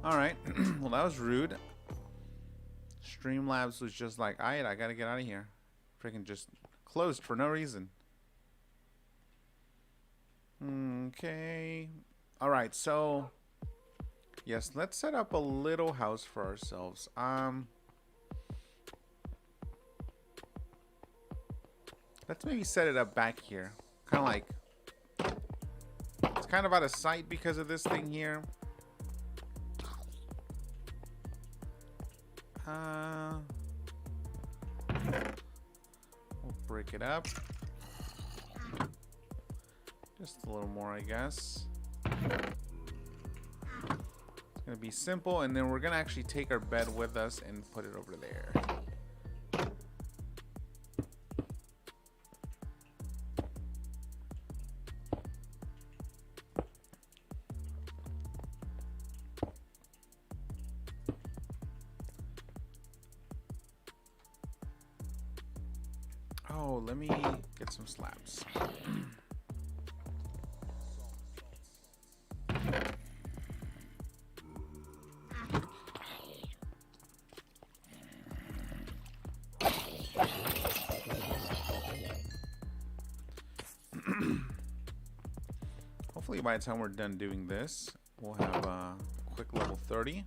Alright. Well, that was rude. Streamlabs was just like, alright, I gotta get out of here. Freaking just closed for no reason. Okay. Alright, so yes, let's set up a little house for ourselves. Let's maybe set it up back here. Kind of like, it's kind of out of sight because of this thing here. We'll break it up. Just a little more, I guess. It's gonna be simple, and then we're gonna actually take our bed with us and put it over there. Oh, let me get some slabs. Hopefully by the time we're done doing this, we'll have a quick level 30.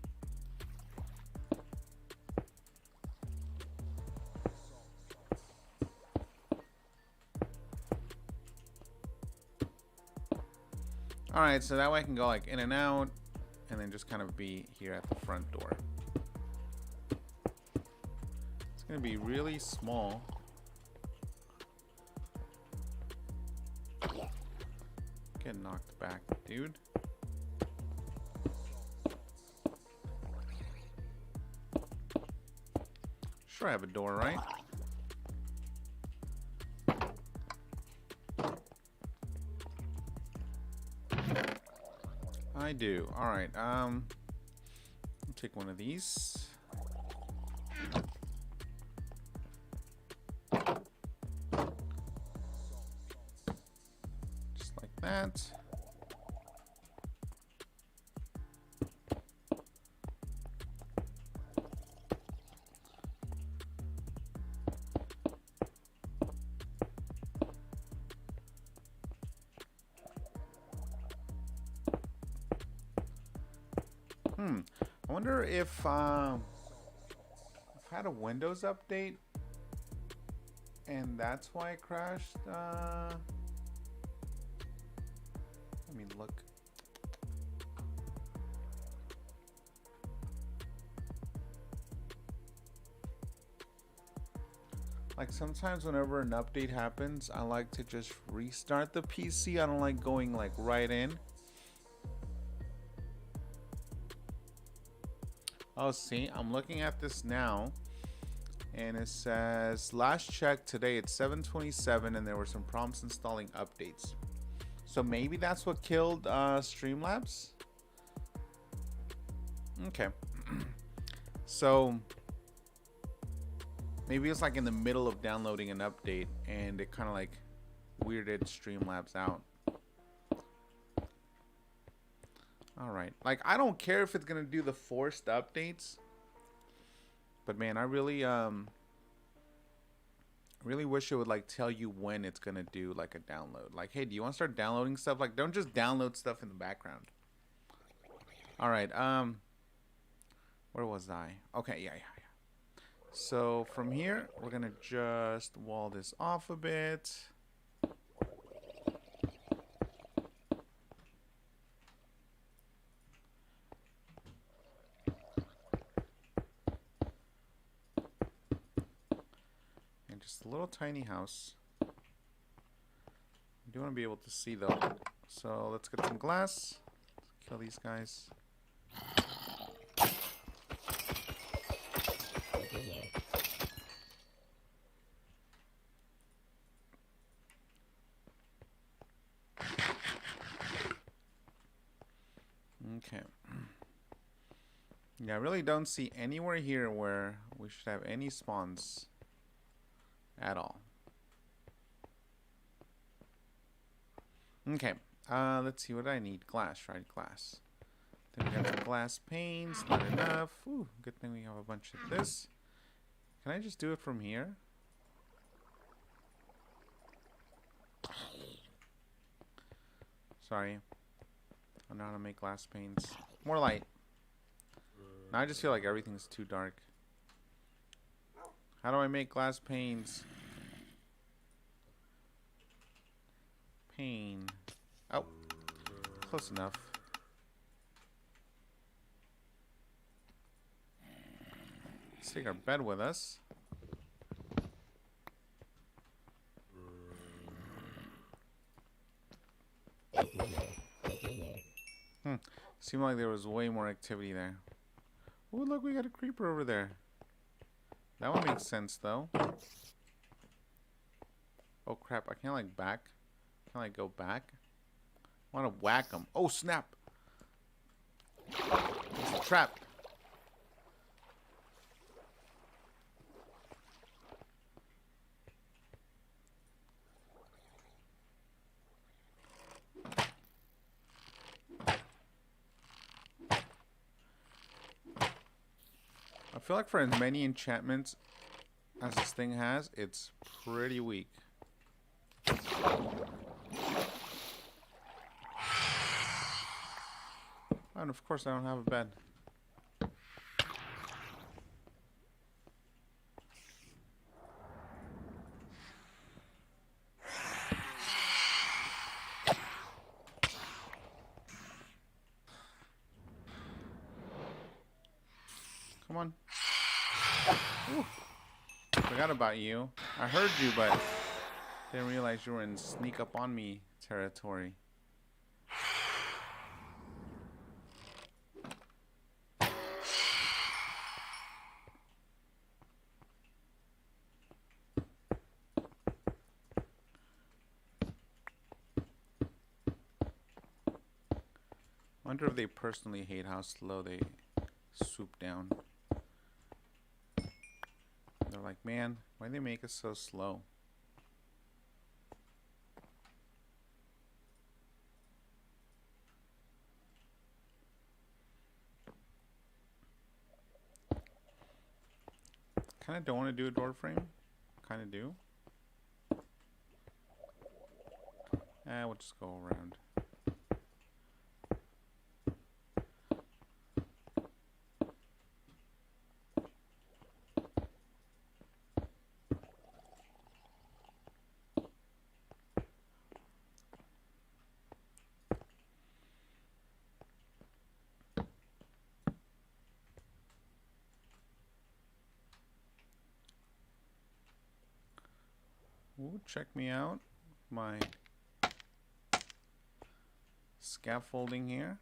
Alright, so that way I can go like in and out, and then just kind of be here at the front door. It's gonna be really small. Get knocked back, dude. Sure, I have a door, right? I do. All right. I'll take one of these. Just like that. I wonder if I've had a Windows update and that's why it crashed. Let me look. Like sometimes whenever an update happens, I like to just restart the PC. I don't like going like right in. Oh, see, I'm looking at this now, and it says last check today it's 7:27, and there were some problems installing updates. So maybe that's what killed Streamlabs. Okay, so maybe it's like in the middle of downloading an update, and it kind of like weirded Streamlabs out. All right, like I don't care if it's gonna do the forced updates, but man, I really really wish it would like tell you when it's gonna do like a download. Like, hey, do you want to start downloading stuff? Like, don't just download stuff in the background. All right, where was I? Okay, yeah. So from here, we're gonna just wall this off a bit. Just a little tiny house. I do want to be able to see though. So let's get some glass. Let's kill these guys. Okay. Yeah, I really don't see anywhere here where we should have any spawns at all. Okay, let's see what I need. Glass, right? Glass. Then we got some glass panes. Not enough. Ooh, good thing we have a bunch of this. Can I just do it from here? Sorry. I don't know how to make glass panes. More light. Now I just feel like everything's too dark. How do I make glass panes? Pane. Oh. Close enough. Let's take our bed with us. Seemed like there was way more activity there. Oh, look, we got a creeper over there. That one makes sense, though. Oh, crap. I can't, like, back. Can I go back? I want to whack him. Oh, snap. It's a trap. I feel like for as many enchantments as this thing has, it's pretty weak. And of course I don't have a bed. Come on. Ooh. Forgot about you. I heard you, but didn't realize you were in sneak up on me territory. I wonder if they personally hate how slow they swoop down. They're like, man, why do they make us so slow? Kind of don't want to do a door frame. Kind of do. We'll just go around. Ooh, check me out. My scaffolding here.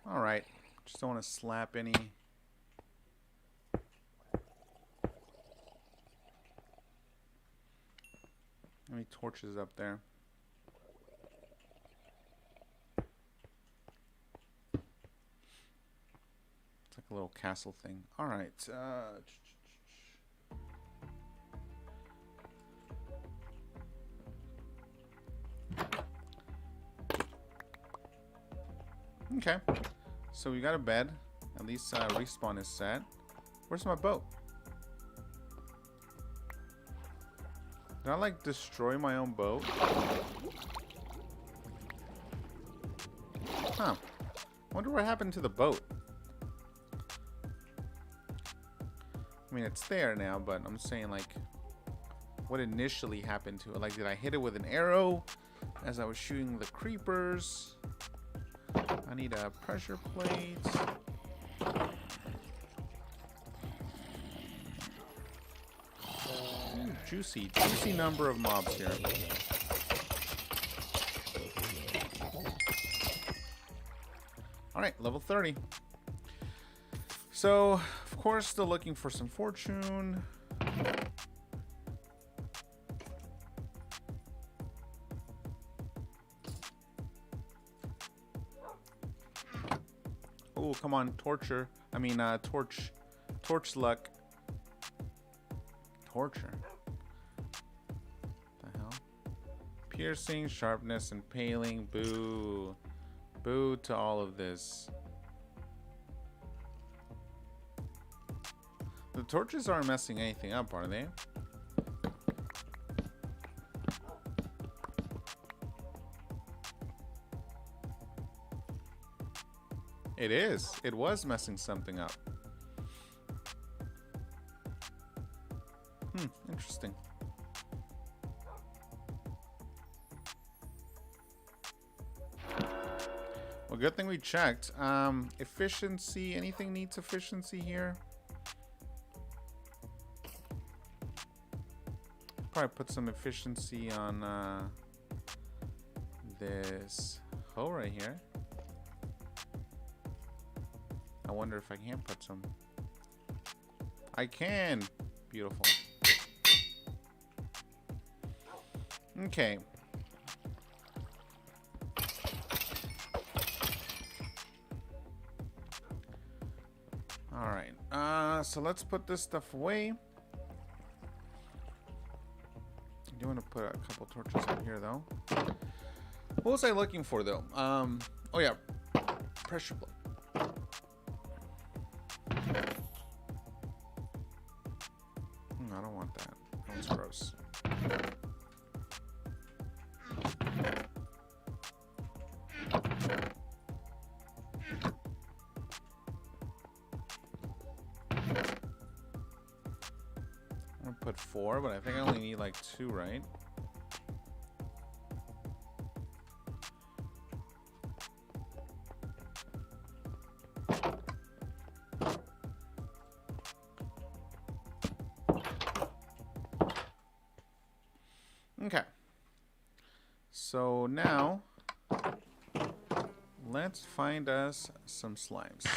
Alright, just don't want to slap any torches up there. It's like a little castle thing. Alright, okay. So we got a bed. At least respawn is set. Where's my boat? Did I like destroy my own boat? Huh. Wonder what happened to the boat. I mean, it's there now, but I'm saying like what initially happened to it. Like, did I hit it with an arrow as I was shooting the creepers? I need a pressure plate. Ooh, juicy number of mobs here. Alright, level 30. So, of course, still looking for some fortune. Oh, come on, torture. I mean, torch luck. Torture. What the hell? Piercing, sharpness, impaling. Boo. Boo to all of this. The torches aren't messing anything up, are they? It is. It was messing something up. Interesting. Well, good thing we checked. Efficiency. Anything needs efficiency here? Probably put some efficiency on this hoe right here. I wonder if I can put some. I can. Beautiful. Okay. All right. So let's put this stuff away. I do want to put a couple torches in here, though. What was I looking for, though? Oh yeah, pressure plate. I don't want that. That's gross. I'm gonna put 4, but I think I only need like 2, right? Okay. So now let's find us some slimes.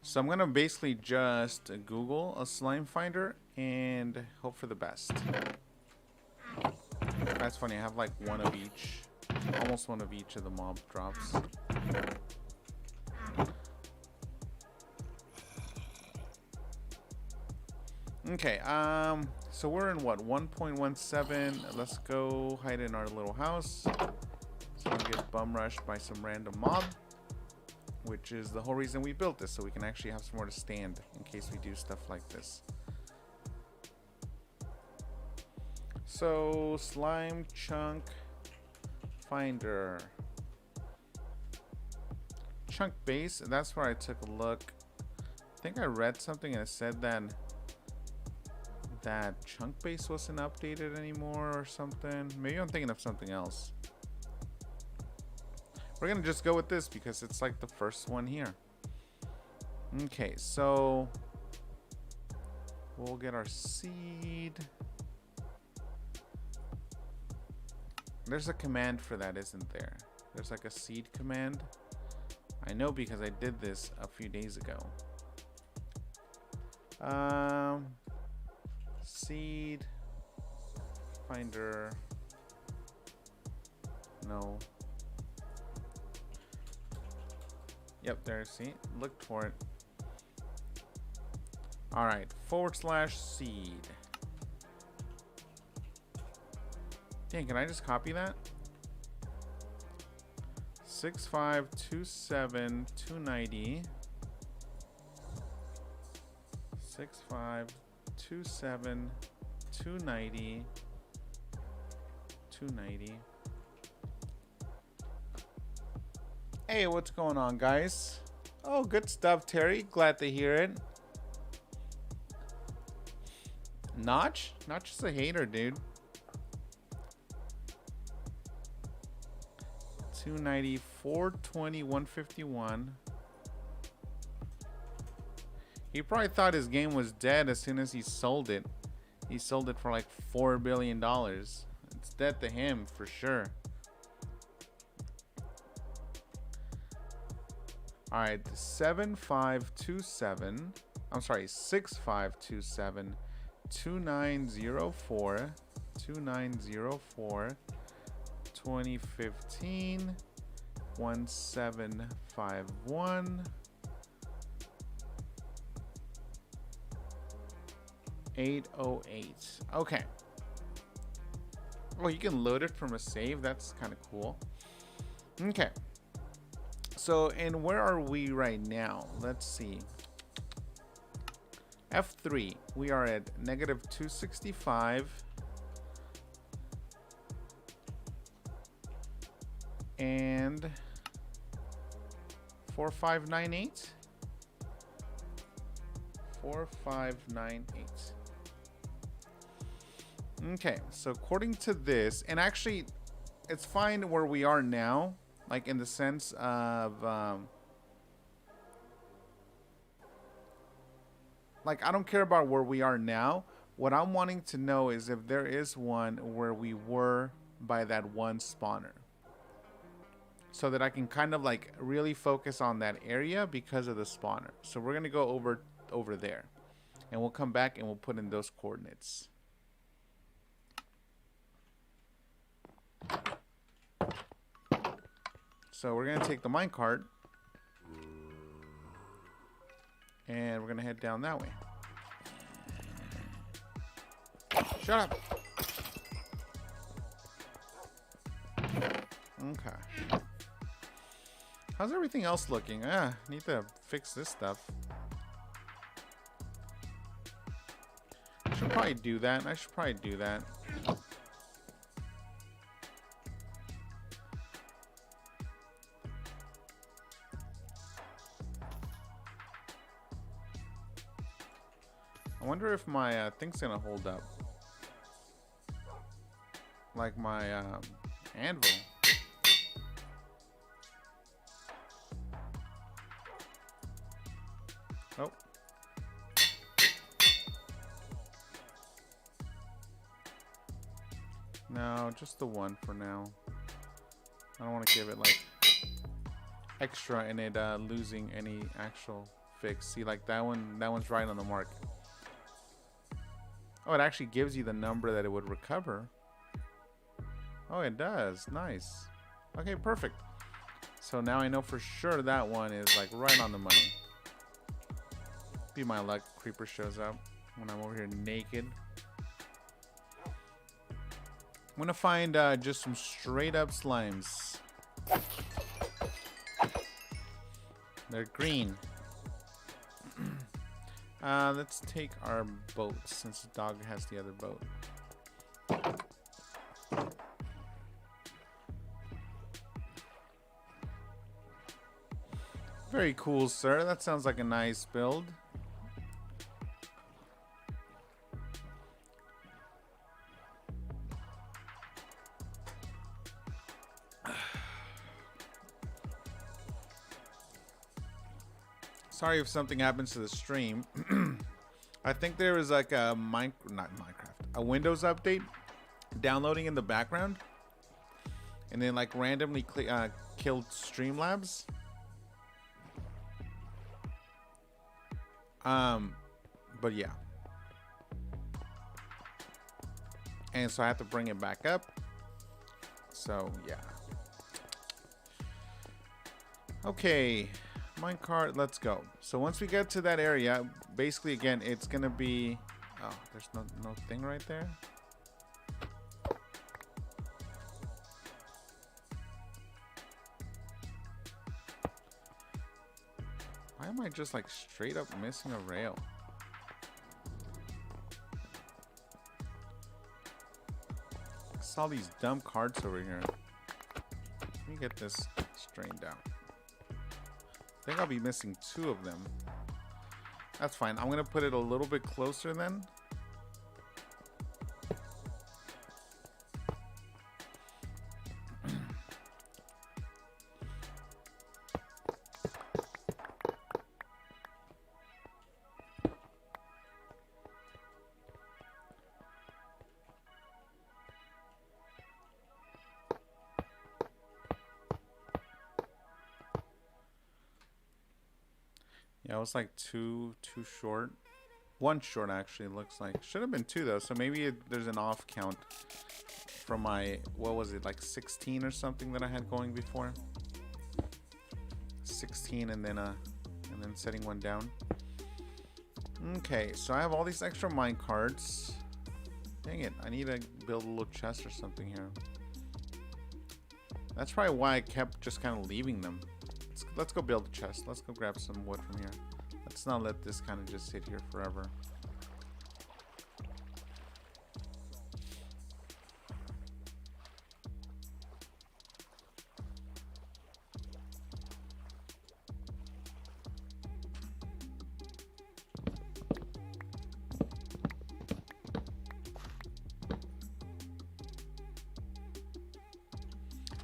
So I'm gonna basically just Google a slime finder and hope for the best. That's funny, I have like one of each, almost one of each of the mob drops. Okay, so we're in what, 1.17. Let's go hide in our little house so we can get bum rushed by some random mob, which is the whole reason we built this, so we can actually have somewhere to stand in case we do stuff like this. So, slime chunk finder. Chunk base, that's where I took a look. I think I read something and it said that chunk base wasn't updated anymore or something. Maybe I'm thinking of something else. We're gonna just go with this because it's like the first one here. Okay, so we'll get our seed. There's a command for that, isn't there? There's like a seed command. I know because I did this a few days ago. Seed finder. No. Yep, there. See, looked for it. All right, /seed. Dang, can I just copy that? 6527290. 6527290. 290. Hey, what's going on, guys? Oh, good stuff, Terry. Glad to hear it. Notch? Notch is a hater, dude. 290, 420, 151. He probably thought his game was dead as soon as he sold it. He sold it for like $4 billion. It's dead to him for sure. All right, 7527. I'm sorry, 6527 2904 2904 2015 1751 808. Okay. Oh, you can load it from a save. That's kind of cool. Okay. So, and where are we right now? Let's see. F3. We are at negative 265. And 4598. 4598. Okay, so according to this, and actually, it's fine where we are now, like in the sense of, like I don't care about where we are now. What I'm wanting to know is if there is one where we were by that one spawner, so that I can kind of like really focus on that area because of the spawner. So we're gonna go over there, and we'll come back and we'll put in those coordinates. So we're gonna take the minecart and we're gonna head down that way. Shut up. Okay. How's everything else looking? Need to fix this stuff. I should probably do that. I wonder if my thing's gonna hold up. Like my anvil. Oh. No, just the one for now. I don't want to give it like extra and it losing any actual fix. See, like that one's right on the mark. Oh, it actually gives you the number that it would recover. Oh, it does. Nice. Okay, perfect. So now I know for sure that one is like right on the money. Be my luck, creeper shows up when I'm over here naked. I'm gonna find just some straight up slimes. They're green. Let's take our boat since the dog has the other boat. Very cool, sir. That sounds like a nice build. Sorry if something happens to the stream. I think there was like a a Windows update downloading in the background, and then like randomly killed Streamlabs. But yeah. And so I have to bring it back up. So yeah. Okay. Minecart, let's go. So once we get to that area, basically again, it's gonna be, oh, there's no thing right there. Why am I just like straight up missing a rail? I saw these dumb carts over here. Let me get this straightened out. I think I'll be missing 2 of them. That's fine. I'm gonna put it a little bit closer then. Yeah, it was like too short. One short actually, looks like. Should have been two though, so maybe there's an off count from my, what was it, like 16 or something that I had going before. 16 and then setting one down. Okay, so I have all these extra mine cards. Dang it, I need to build a little chest or something here. That's probably why I kept just kind of leaving them. Let's go build a chest. Let's go grab some wood from here. Let's not let this kind of just sit here forever.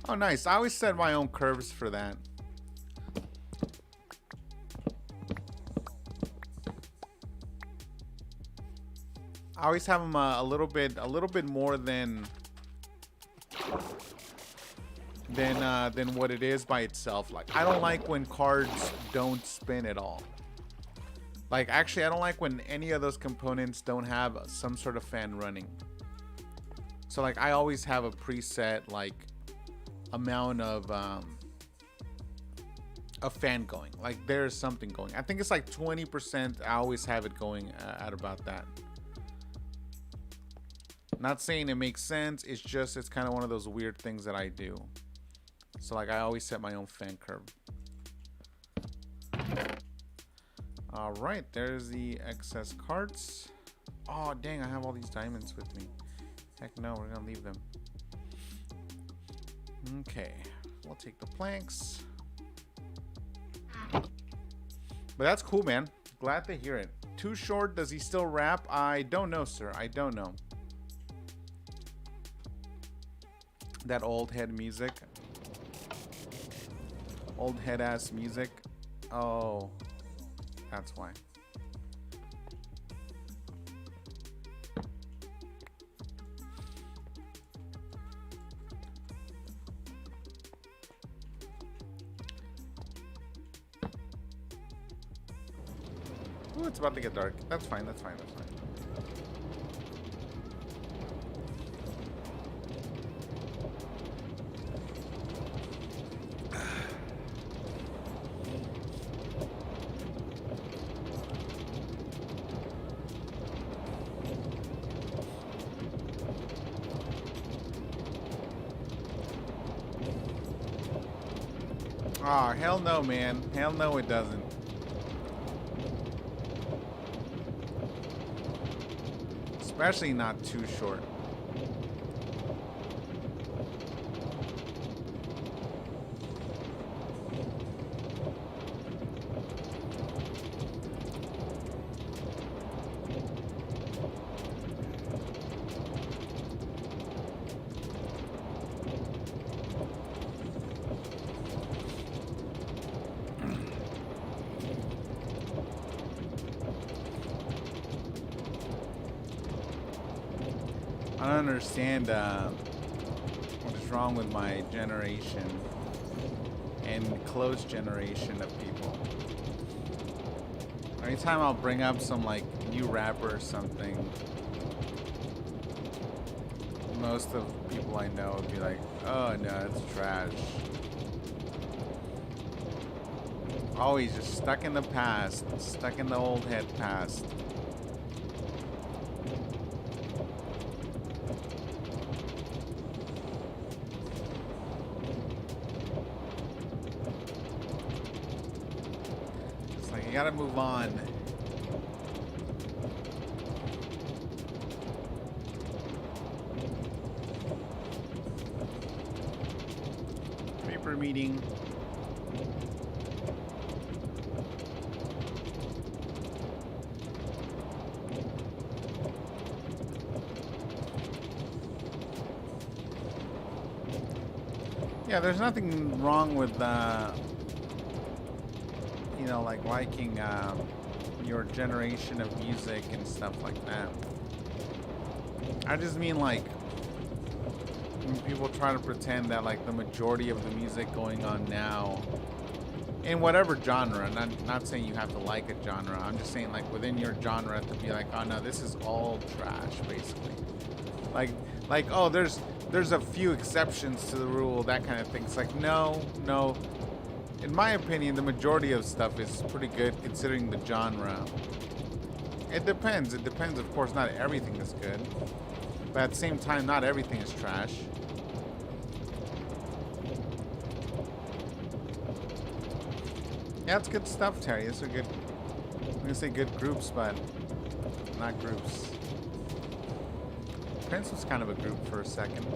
Oh, nice. I always set my own curves for that. I always have them a little bit more than what it is by itself. Like, I don't like when cards don't spin at all. Like, actually, I don't like when any of those components don't have some sort of fan running. So, like, I always have a preset, like, amount of fan going. Like, there's something going. I think it's like 20%. I always have it going at about that. Not saying it makes sense. It's just, it's kind of one of those weird things that I do. So, like, I always set my own fan curve. All right, there's the excess carts. Oh, dang, I have all these diamonds with me. Heck no, we're gonna leave them. Okay, we'll take the planks. But that's cool, man. Glad to hear it. Too short, does he still rap? I don't know, sir. I don't know. That old head music. Old head ass music. Oh, that's why. Ooh, it's about to get dark. That's fine, that's fine, that's fine. Aw, oh, hell no, man. Hell no, it doesn't. Especially not too short. I don't understand what is wrong with my generation and close generation of people. Anytime I'll bring up some like new rapper or something, most of the people I know would be like, oh no, it's trash. Always just stuck in the past, stuck in the old head past. Gotta move on. Paper meeting. Yeah, there's nothing wrong with you know, like liking your generation of music and stuff like that. I just mean like when people try to pretend that like the majority of the music going on now in whatever genre. Not saying you have to like a genre. I'm just saying like within your genre to be like, oh no, this is all trash, basically. Like oh, there's a few exceptions to the rule, that kind of thing. It's like no. In my opinion, the majority of stuff is pretty good considering the genre. It depends. It depends. Of course, not everything is good, but at the same time, not everything is trash. Yeah, it's good stuff, Terry. It's a good. I'm gonna say good groups, but not groups. Prince was kind of a group for a second.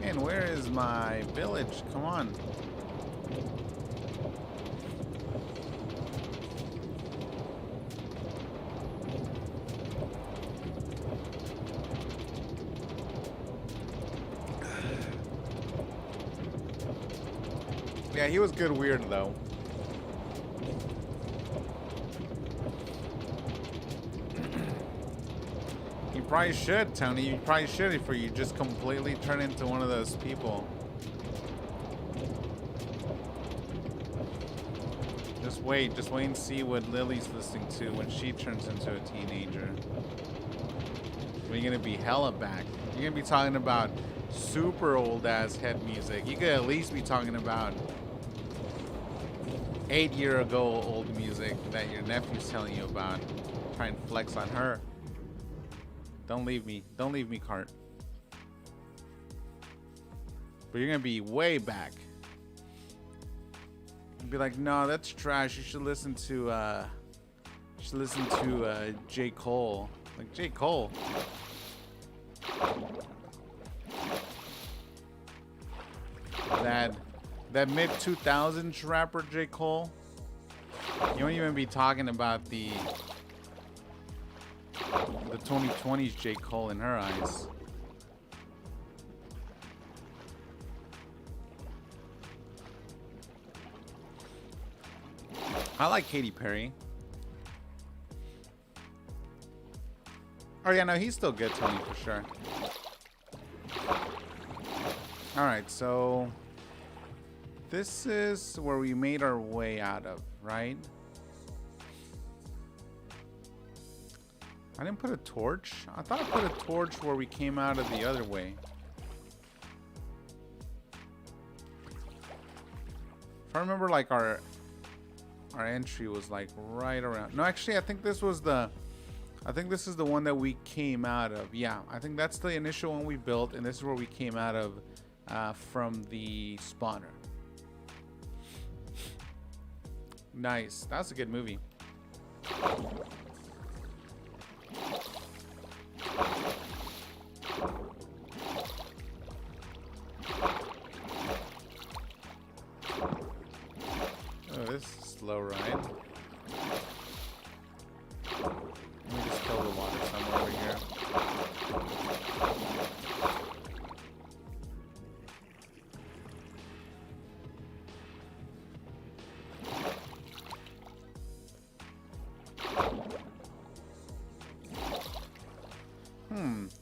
Man, where is my village? Come on. Yeah, he was good weird though. You probably should, Tony. You probably should if you just completely turn into one of those people. Just wait and see what Lily's listening to when she turns into a teenager. You're gonna be hella back. You're gonna be talking about super old ass head music. You could at least be talking about 8-year ago old music that your nephew's telling you about. Try and flex on her. Don't leave me, Cart. But you're gonna be way back. And be like, no, that's trash. You should listen to J. Cole. Like J. Cole. That mid 2000s rapper J. Cole. You won't even be talking about the 2020s J. Cole in her eyes. I like Katy Perry. Oh yeah, no, he's still good, Tony, for sure. Alright, so this is where we made our way out of, right? I didn't put a torch. I thought I put a torch where we came out of the other way. If I remember, like our entry was like right around. No, actually, I think this is the one that we came out of. Yeah, I think that's the initial one we built, and this is where we came out of from the spawner. Nice. That's a good movie. Oh, this is a slow ride. Let me just kill the water somewhere over here.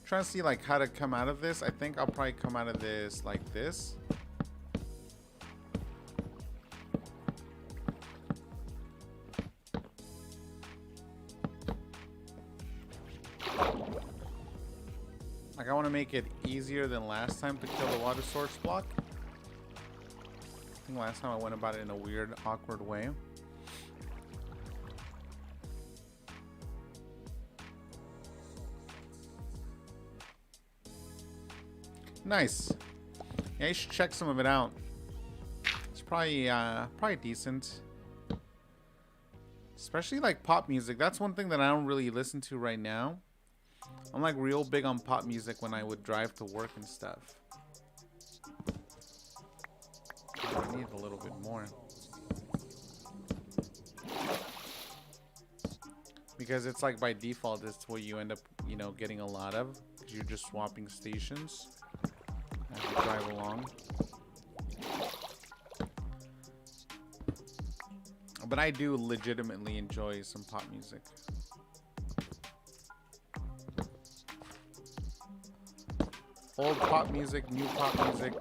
Trying to see like how to come out of this. I think I'll probably come out of this like this. Like I want to make it easier than last time to kill the water source block. I think last time I went about it in a weird, awkward way. Nice. Yeah, you should check some of it out. It's probably decent. Especially like pop music. That's one thing that I don't really listen to right now. I'm like real big on pop music when I would drive to work and stuff. I need a little bit more. Because it's like by default, it's what you end up, you know, getting a lot of. Because you're just swapping stations as you drive along. But I do legitimately enjoy some pop music. Old pop music, new pop music.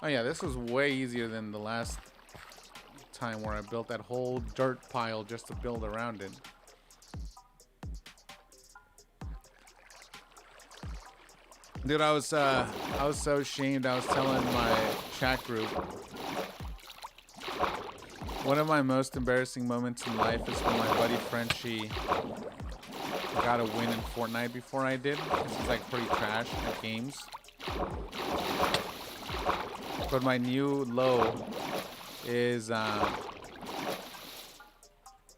Oh yeah, this was way easier than the last time where I built that whole dirt pile just to build around it. Dude, I was so ashamed. I was telling my chat group, one of my most embarrassing moments in life is when my buddy Frenchie got a win in Fortnite before I did. This is like pretty trash at games. But my new low is I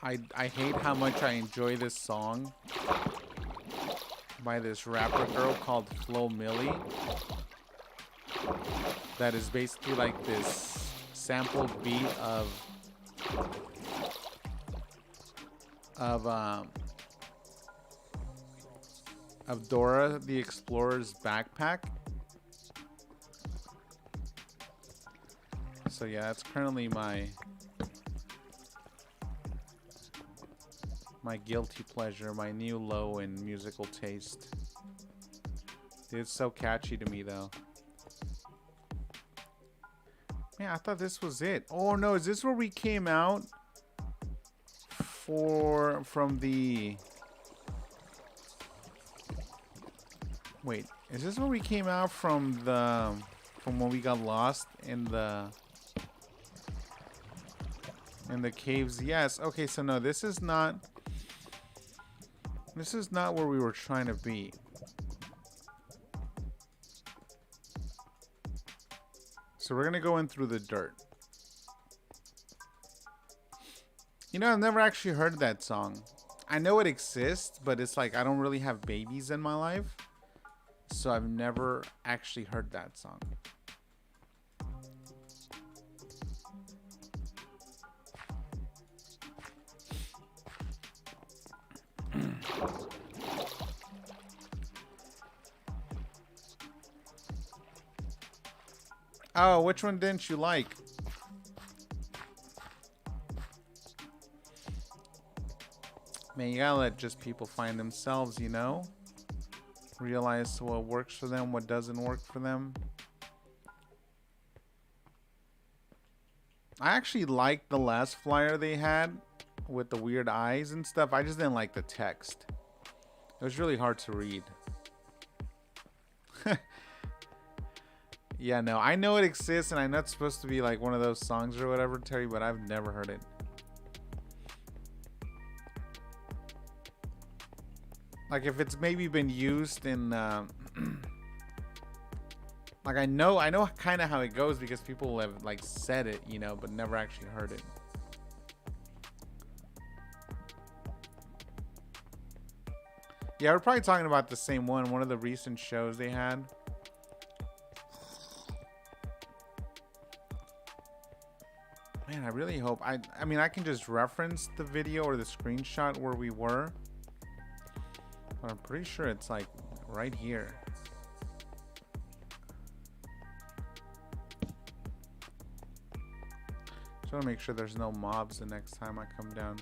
hate how much I enjoy this song by this rapper girl called Flo Milli. That is basically like this sample beat of Dora the Explorer's backpack. So yeah, that's currently my guilty pleasure, my new low in musical taste. Dude, it's so catchy to me though. Man, I thought this was it. Oh no, is this where we came out from the... Wait, is this where we came out from when we got lost in the caves? Yes. Okay, so no, this is not where we were trying to be. So we're gonna go in through the dirt. You know, I've never actually heard that song. I know it exists, but it's like I don't really have babies in my life, so I've never actually heard that song. Oh, which one didn't you like? Man, you gotta let just people find themselves, you know? Realize what works for them, what doesn't work for them. I actually liked the last flyer they had with the weird eyes and stuff. I just didn't like the text. It was really hard to read. Yeah, no, I know it exists, and I know it's supposed to be like one of those songs or whatever, Terry, but I've never heard it. Like, if it's maybe been used in, like, I know kind of how it goes because people have, like, said it, you know, but never actually heard it. Yeah, we're probably talking about the same one of the recent shows they had. Man, I really hope... I mean, I can just reference the video or the screenshot where we were. But I'm pretty sure it's, like, right here. Just want to make sure there's no mobs the next time I come down.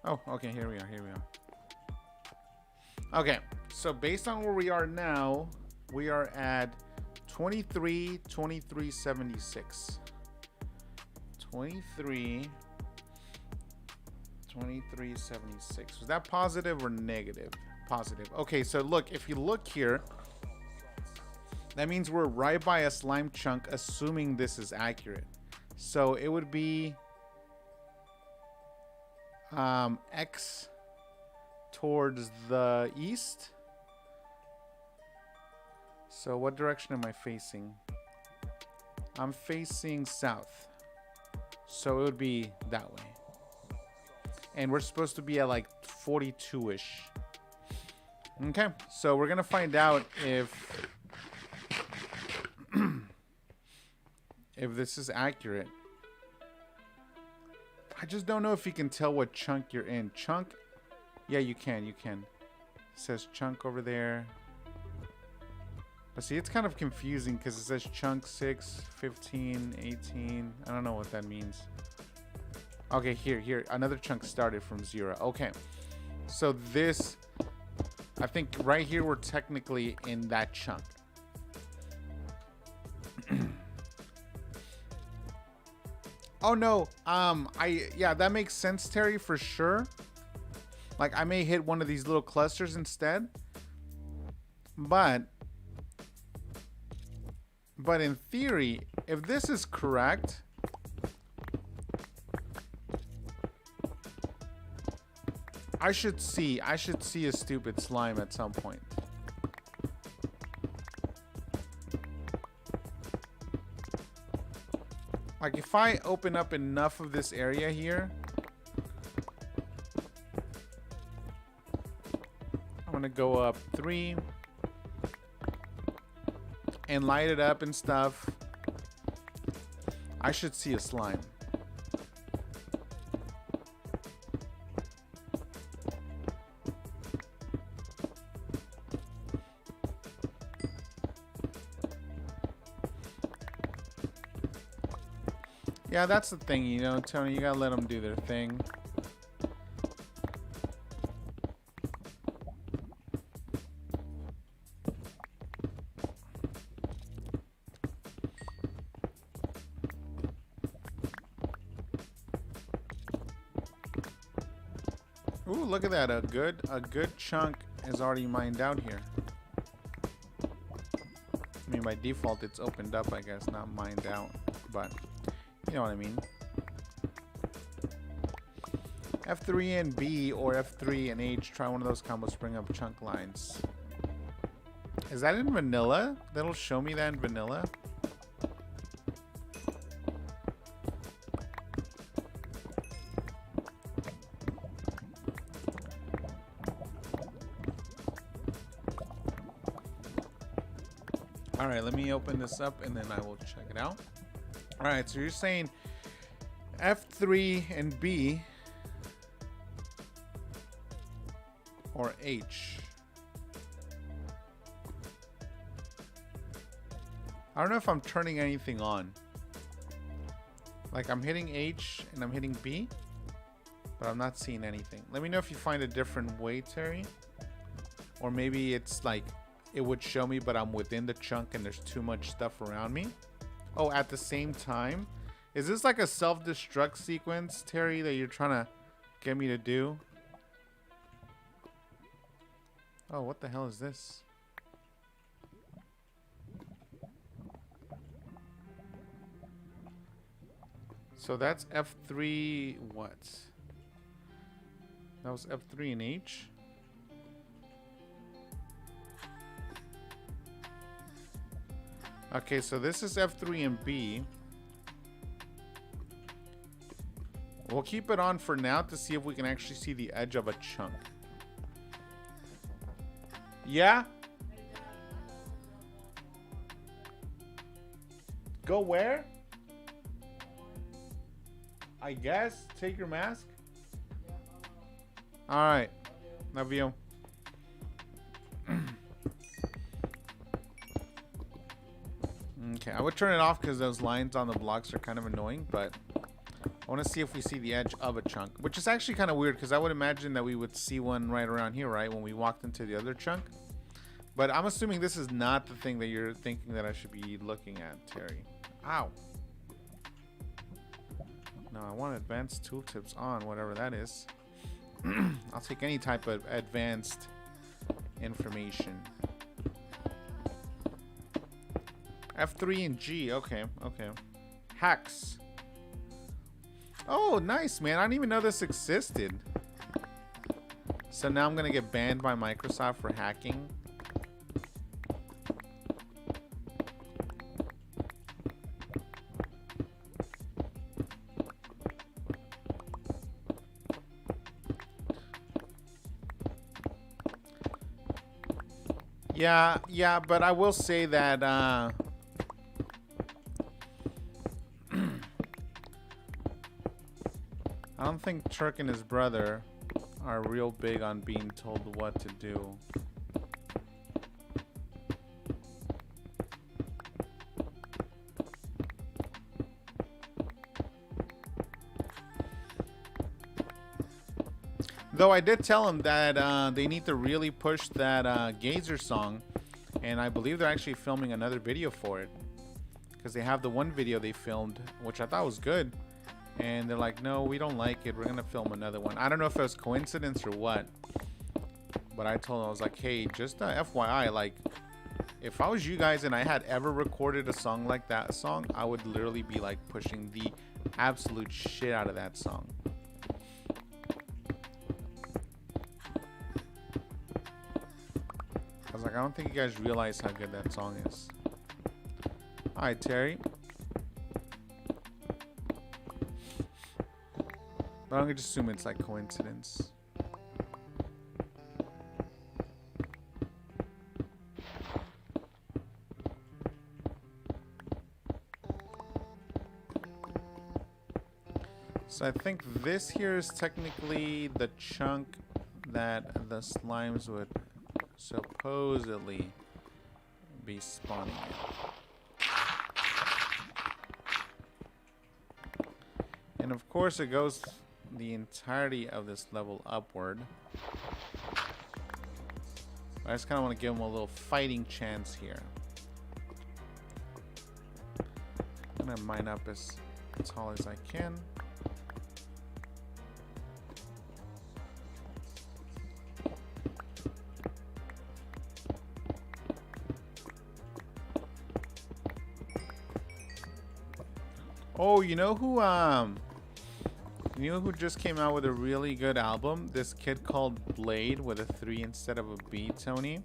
Oh, okay, here we are. Okay, so based on where we are now, we are at 2376. 2376. Was that positive or negative? Positive. Okay, so look, if you look here, that means we're right by a slime chunk, assuming this is accurate. So it would be X towards the east. So what direction am I facing? I'm facing south. So it would be that way. And we're supposed to be at like 42-ish. Okay, so we're gonna find out if if this is accurate. I just don't know if you can tell what chunk you're in. Chunk? Yeah, you can. It says chunk over there. But see, it's kind of confusing because it says chunk 6, 15, 18. I don't know what that means. Okay, here. Another chunk started from 0. Okay. So this, I think right here we're technically in that chunk. Oh no, yeah, that makes sense, Terry, for sure. Like, I may hit one of these little clusters instead. But in theory, if this is correct, I should see a stupid slime at some point. Like, if I open up enough of this area here, I'm gonna go up 3 and light it up and stuff. I should see a slime. Yeah, that's the thing, you know, Tony. You gotta let them do their thing. Ooh, look at that. A good chunk is already mined out here. I mean, by default, it's opened up, I guess, not mined out, but you know what I mean. F3 and B or F3 and H. Try one of those combos to bring up chunk lines. Is that in vanilla? That'll show me that in vanilla. All right, let me open this up and then I will check it out. All right, so you're saying F3 and B or H. I don't know if I'm turning anything on. Like, I'm hitting H and I'm hitting B, but I'm not seeing anything. Let me know if you find a different way, Terry. Or maybe it's like it would show me, but I'm within the chunk and there's too much stuff around me. Oh, at the same time? Is this like a self-destruct sequence, Terry, that you're trying to get me to do? Oh, what the hell is this? So that's F3 what? That was F3 and H? Okay, so this is F3 and B. We'll keep it on for now to see if we can actually see the edge of a chunk. Yeah? Go where? I guess. Take your mask. Alright. Love you. Okay, I would turn it off because those lines on the blocks are kind of annoying, but I want to see if we see the edge of a chunk, which is actually kind of weird because I would imagine that we would see one right around here, right, when we walked into the other chunk. But I'm assuming this is not the thing that you're thinking that I should be looking at, Terry. Ow. No, I want advanced tooltips on, whatever that is. I'll take any type of advanced information. F3 and G. Okay, okay. Hacks. Oh, nice, man. I didn't even know this existed. So now I'm going to get banned by Microsoft for hacking. Yeah, but I will say that I don't think Turk and his brother are real big on being told what to do. Though I did tell him that they need to really push that Gazer song, and I believe they're actually filming another video for it. Because they have the one video they filmed, which I thought was good. And they're like, no, we don't like it. We're going to film another one. I don't know if it was coincidence or what. But I told them, I was like, hey, just FYI, like, if I was you guys and I had ever recorded a song like that song, I would literally be like pushing the absolute shit out of that song. I was like, I don't think you guys realize how good that song is. Alright, Terry. But I'm gonna just assume it's like coincidence. So I think this here is technically the chunk that the slimes would supposedly be spawning in. And of course it goes the entirety of this level upward. I just kind of want to give him a little fighting chance here. I'm gonna mine up as tall as I can. Oh, you know who just came out with a really good album? This kid called Blade with a 3 instead of a B, Tony.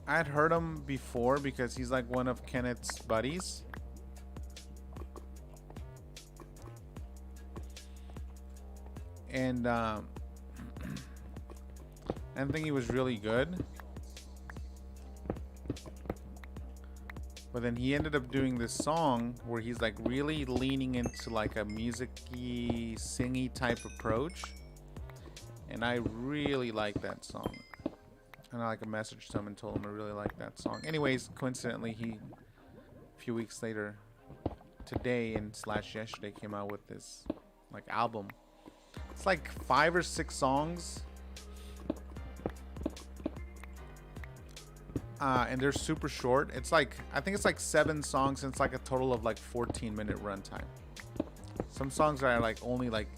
I had heard him before because he's like one of Kenneth's buddies. And I think he was really good. But then he ended up doing this song where he's like really leaning into like a music-y, singy type approach. And I really like that song. And I like a message to him and told him I really like that song. Anyways, coincidentally, he a few weeks later, today and / yesterday, came out with this like album. It's like 5 or 6 songs. And they're super short. It's like, I think it's like 7 songs and it's like a total of like 14-minute runtime. Some songs are like only like,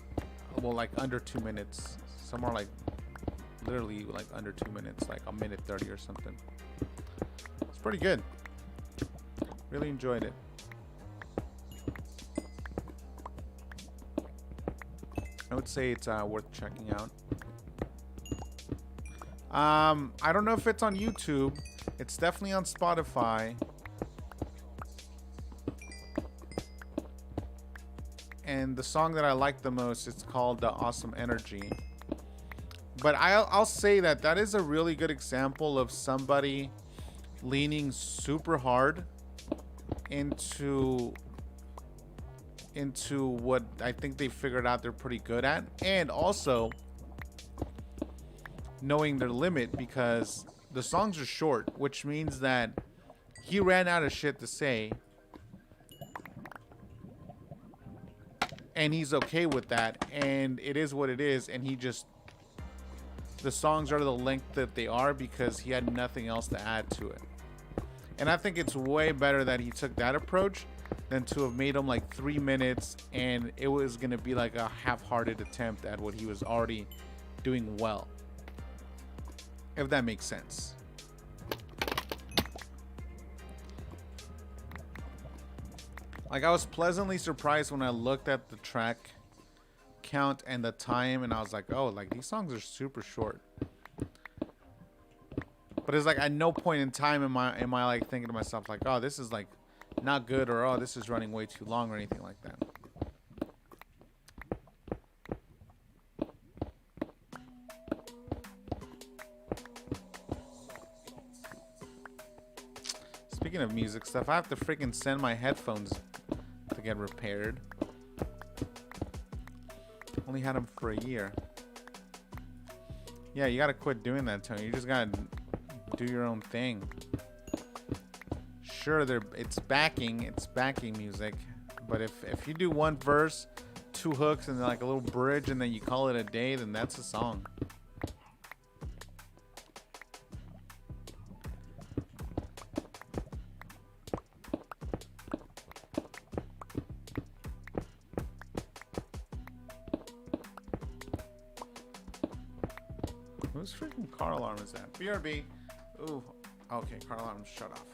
well, like under 2 minutes. Some are like literally like under 2 minutes, like 1:30 or something. It's pretty good. Really enjoyed it. I would say it's worth checking out. I don't know if it's on YouTube. It's definitely on Spotify. And the song that I like the most, it's called Awesome Energy. But I'll say that that is a really good example of somebody leaning super hard into what I think they figured out they're pretty good at. And also knowing their limit, because the songs are short, which means that he ran out of shit to say, and he's okay with that, and it is what it is, and he just, the songs are the length that they are because he had nothing else to add to it. And I think it's way better that he took that approach than to have made them like 3 minutes and it was gonna be like a half-hearted attempt at what he was already doing well. If that makes sense. Like, I was pleasantly surprised when I looked at the track count and the time, and I was like, oh, like these songs are super short. But it's like at no point in time am I like thinking to myself like, oh, this is like not good, or oh, this is running way too long, or anything like that. Speaking of music stuff, I have to freaking send my headphones to get repaired. Only had them for a year. Yeah, you gotta quit doing that, Tony. You just gotta do your own thing. Sure, it's backing music, but if you do one verse, 2 hooks, and like a little bridge, and then you call it a day, then that's a song. Whose freaking car alarm is that? BRB. Ooh. Okay, car alarm shut off.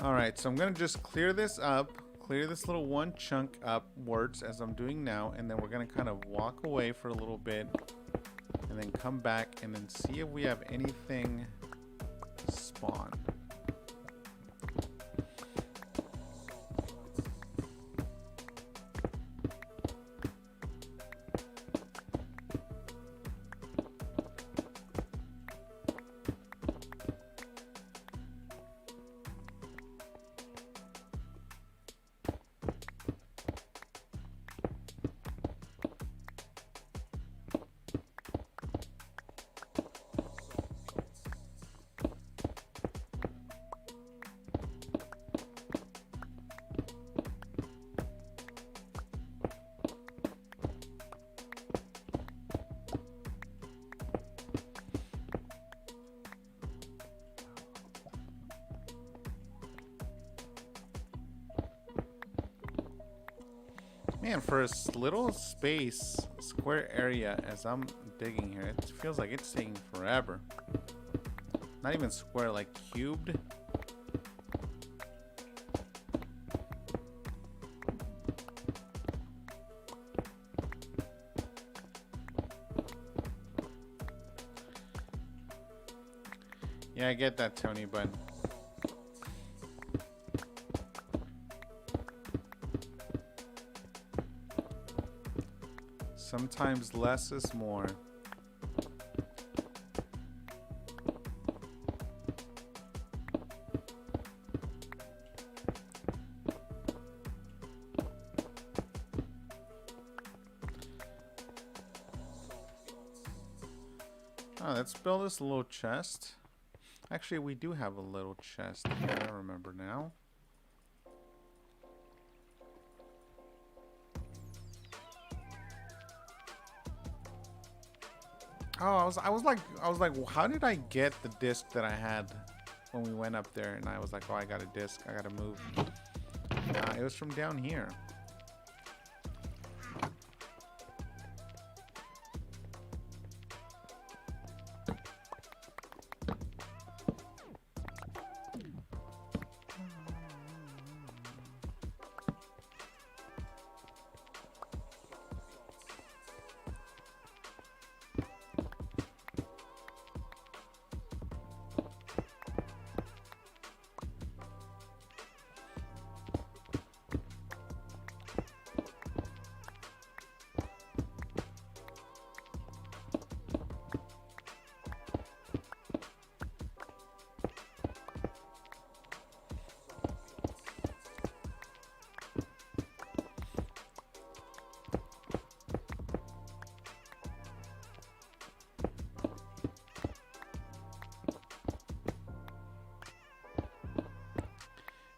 Alright, so I'm going to just clear this up. Clear this little one chunk upwards as I'm doing now. And then we're going to kind of walk away for a little bit. And then come back and then see if we have anything spawn. Man, for a little space, square area as I'm digging here, it feels like it's taking forever. Not even square, like cubed. Yeah, I get that, Tony, but sometimes less is more. Oh, let's build this little chest. Actually, we do have a little chest here, I remember now. Oh, I was like, how did I get the disc that I had when we went up there? And I was like, oh, I got a disc. I gotta move. It was from down here.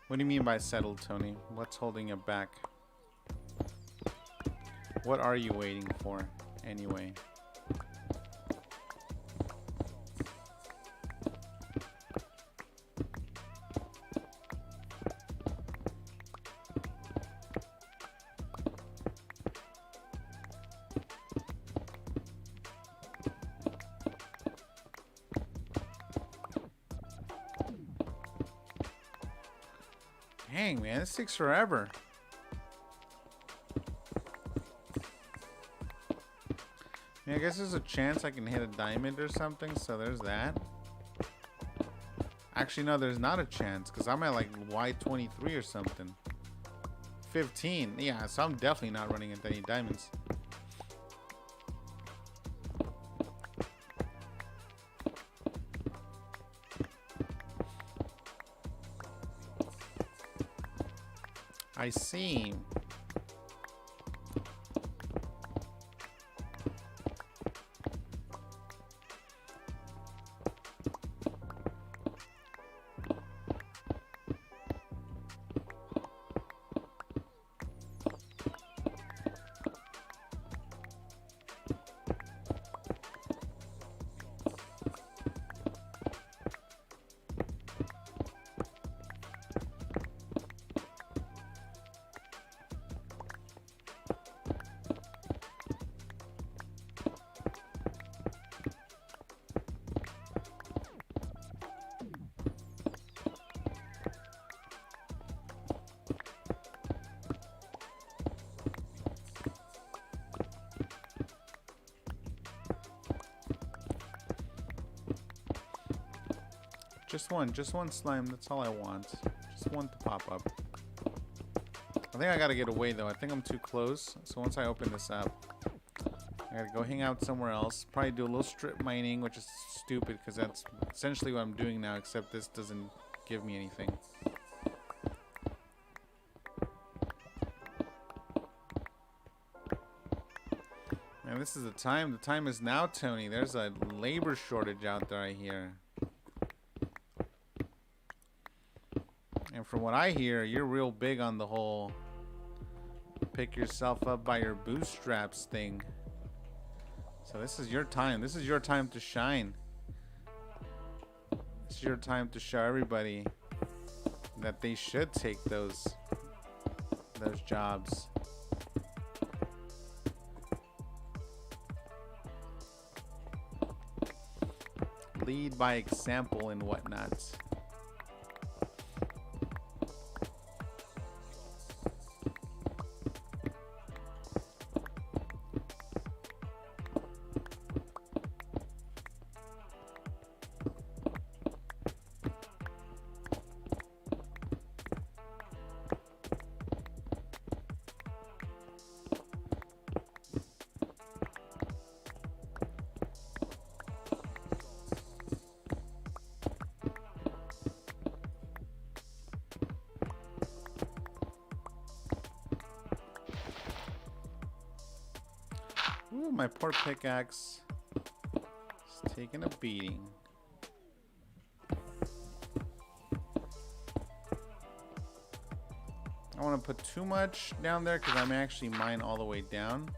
What do you mean by settled, Tony? What's holding it back? What are you waiting for, anyway? Dang, man, this takes forever. Yeah, I guess there's a chance I can hit a diamond or something, so there's that. Actually, no, there's not a chance, because I'm at like Y23 or something. 15, yeah, so I'm definitely not running into any diamonds. I see. Just one slime. That's all I want. Just one to pop up. I think I gotta get away though. I think I'm too close. So once I open this up, I gotta go hang out somewhere else. Probably do a little strip mining, which is stupid because that's essentially what I'm doing now, except this doesn't give me anything. Man, this is the time. The time is now, Tony. There's a labor shortage out there, I hear. And from what I hear, you're real big on the whole pick yourself up by your bootstraps thing. So this is your time. This is your time to shine. This is your time to show everybody that they should take those jobs. Lead by example and whatnot. Ooh, my poor pickaxe is taking a beating. I don't want to put too much down there because I may actually mine all the way down.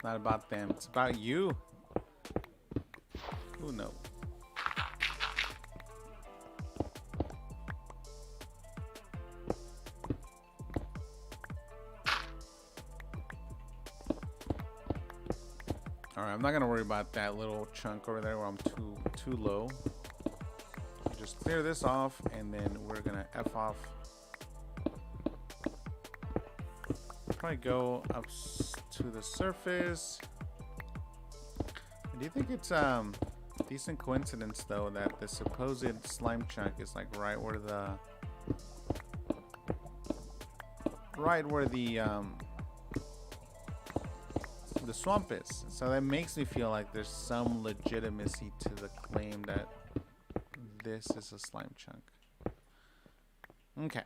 Not about them. It's about you. Who knows? Alright, I'm not gonna worry about that little chunk over there where I'm too low. Just clear this off and then we're gonna F off. Probably go up to the surface. Do you think it's decent coincidence though that the supposed slime chunk is like right where the swamp is? So that makes me feel like there's some legitimacy to the claim that this is a slime chunk. Okay.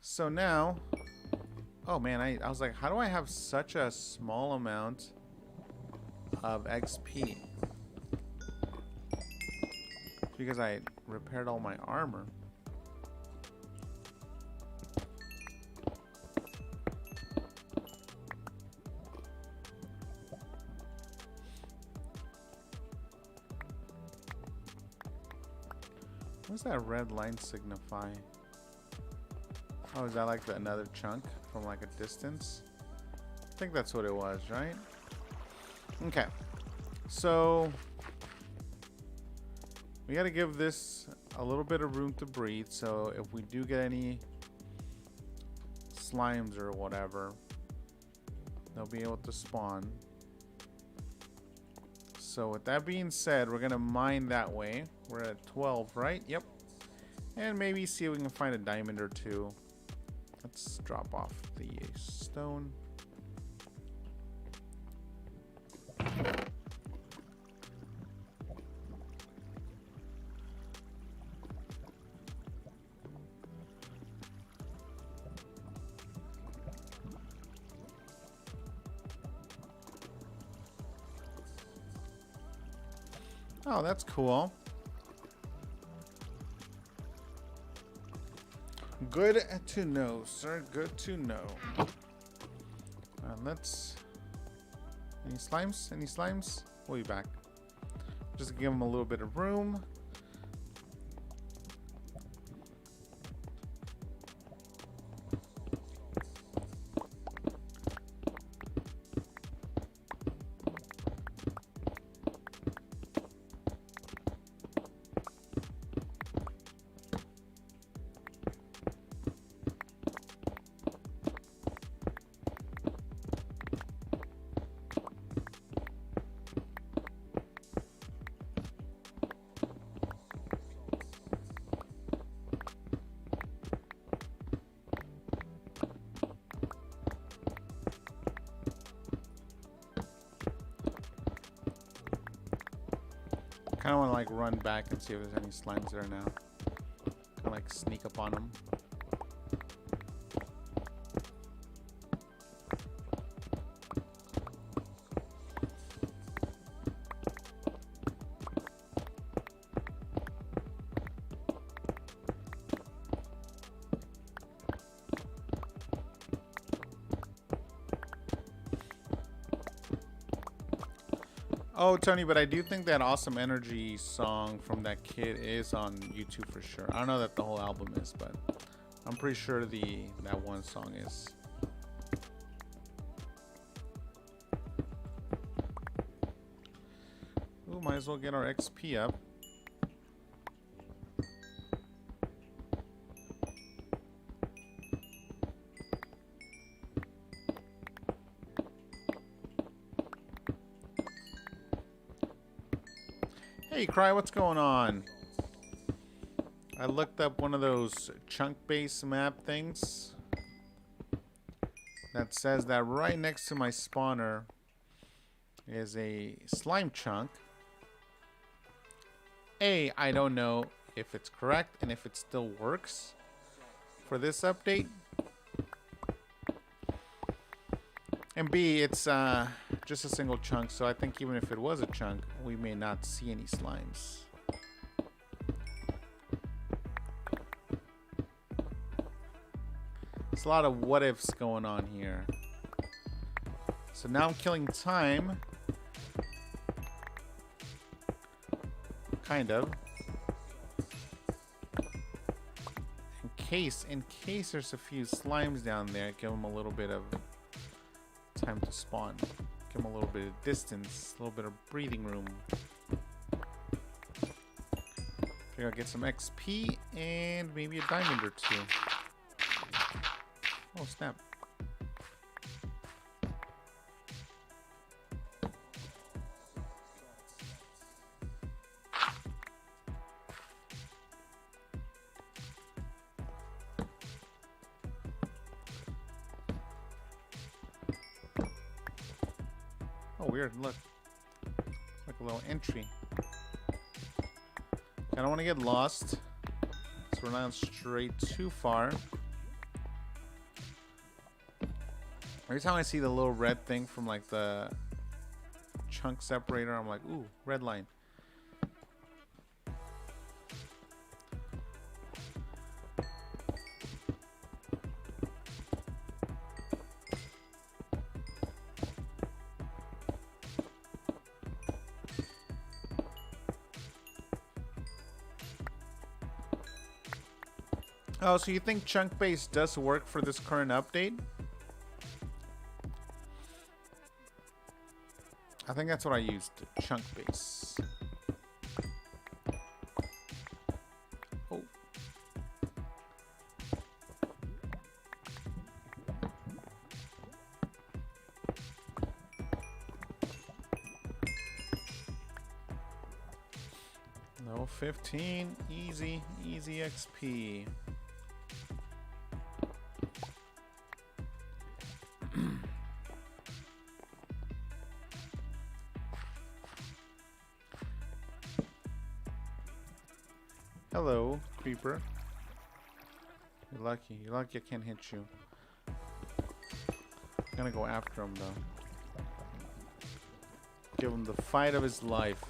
So now, oh man, I was like, how do I have such a small amount of XP? It's because I repaired all my armor. What does that red line signify? Oh, is that like another chunk from like a distance? I think that's what it was, right? Okay. So we got to give this a little bit of room to breathe. So if we do get any slimes or whatever, they'll be able to spawn. So with that being said, we're going to mine that way. We're at 12, right? Yep. And maybe see if we can find a diamond or two. Let's drop off the stone. Oh, that's cool. Good to know, sir. Good to know. Let's... Any slimes? Any slimes? We'll be back. Just give them a little bit of room. Kind of want to like run back and see if there's any slimes there now. Kind of like sneak up on them. Oh, Tony, but I do think that Awesome Energy song from that kid is on YouTube for sure. I don't know that the whole album is, but I'm pretty sure that one song is. Ooh, might as well get our XP up. Hey, Cry, what's going on? I looked up one of those chunk-based map things that says that right next to my spawner is a slime chunk. I don't know if it's correct and if it still works for this update. And B, it's just a single chunk, so I think even if it was a chunk, we may not see any slimes. There's a lot of what ifs going on here. So now I'm killing time. Kind of. In case there's a few slimes down there, give them a little bit of time to spawn. Give them a little bit of distance, a little bit of breathing room. Figure I'll get some XP and maybe a diamond or two. Oh, snap. Oh, weird. Look. Like a little entry. I don't want to get lost. So we're not straight too far. Every time I see the little red thing from like the chunk separator, I'm like, ooh, red line. Oh, so you think chunk base does work for this current update? I think that's what I used. Chunk base. Oh. No 15. Easy. Easy XP. Hello, creeper. You're lucky. You're lucky I can't hit you. I'm gonna go after him though. Give him the fight of his life.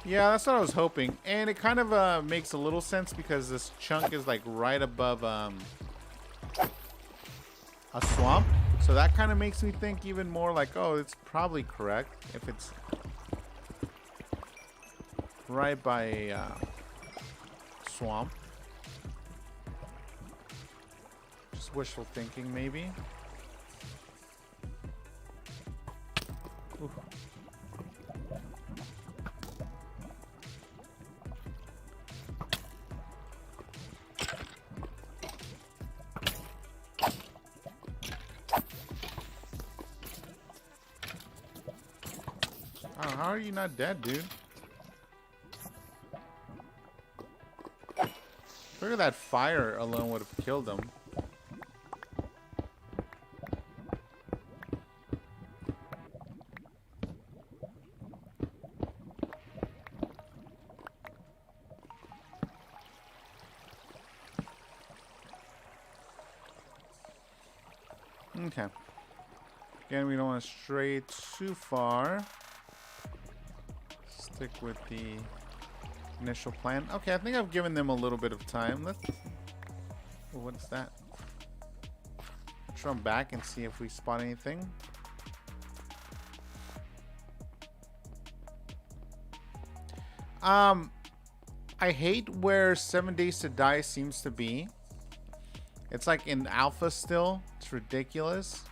Yeah, that's what I was hoping. And it kind of makes a little sense because this chunk is like right above a swamp. So that kind of makes me think even more like, oh, it's probably correct if it's right by a swamp. Just wishful thinking, maybe. Oof. Oh, how are you not dead, dude? Figure that fire alone would have killed him. Okay. Again, we don't want to stray too far. Stick with the initial plan. Okay, I think I've given them a little bit of time. Let's... Oh, what's that? Let's run back and see if we spot anything. I hate where 7 Days to Die seems to be. It's like in alpha still. It's ridiculous.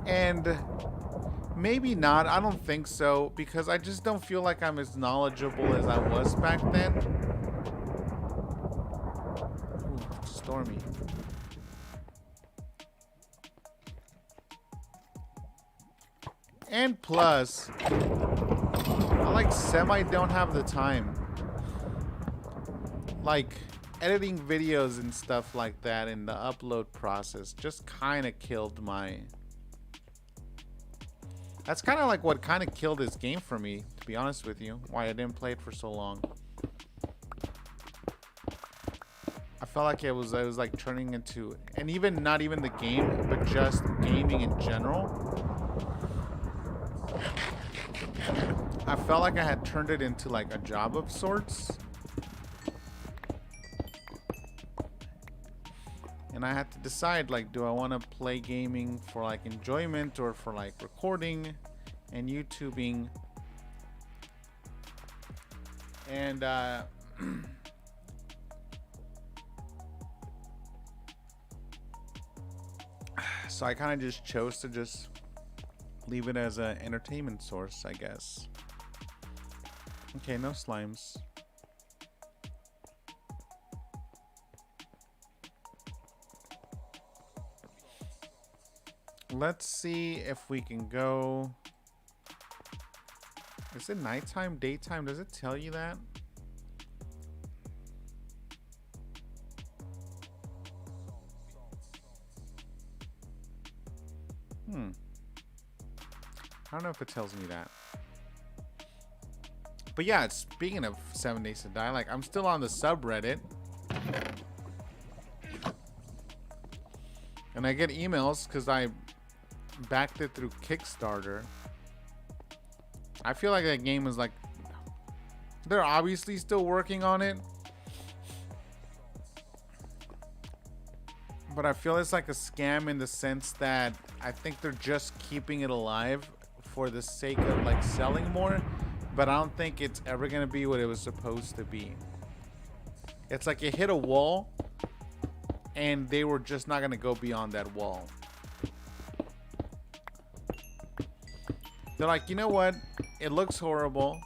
And maybe not. I don't think so, because I just don't feel like I'm as knowledgeable as I was back then. Ooh, stormy. And plus, I like semi don't have the time. Like editing videos and stuff like that in the upload process just kind of killed my... That's kind of like what kind of killed this game for me, to be honest with you. Why I didn't play it for so long. I felt like it was like turning into, and even not even the game, but just gaming in general. I felt like I had turned it into like a job of sorts. And I had to decide, like, do I want to play gaming for like enjoyment or for like recording and YouTubing? And so I kind of just chose to just leave it as an entertainment source, I guess. Okay, no slimes. Let's see if we can go. Is it nighttime, daytime? Does it tell you that? I don't know if it tells me that. But yeah, speaking of 7 Days to Die, like, I'm still on the subreddit. And I get emails because I backed it through Kickstarter. I feel like that game is like, they're obviously still working on it, but I feel it's like a scam in the sense that I think they're just keeping it alive for the sake of like selling more, but I don't think it's ever gonna be what it was supposed to be. It's like it hit a wall, and they were just not gonna go beyond that wall. They're like, you know what? It looks horrible.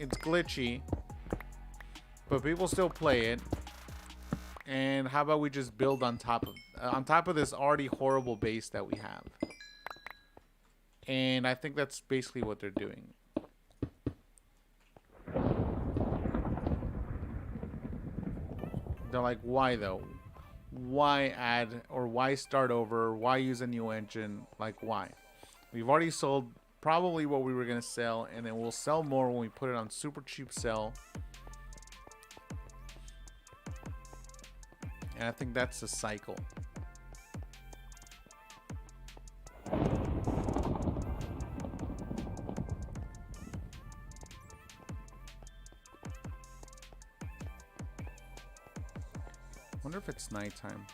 It's glitchy, but people still play it. And how about we just build on top of this already horrible base that we have? And I think that's basically what they're doing. They're like, why though? Why add or why start over? Why use a new engine? Like, why? We've already sold probably what we were gonna sell, and then we'll sell more when we put it on super cheap sell. And I think that's the cycle. Wonder if it's nighttime.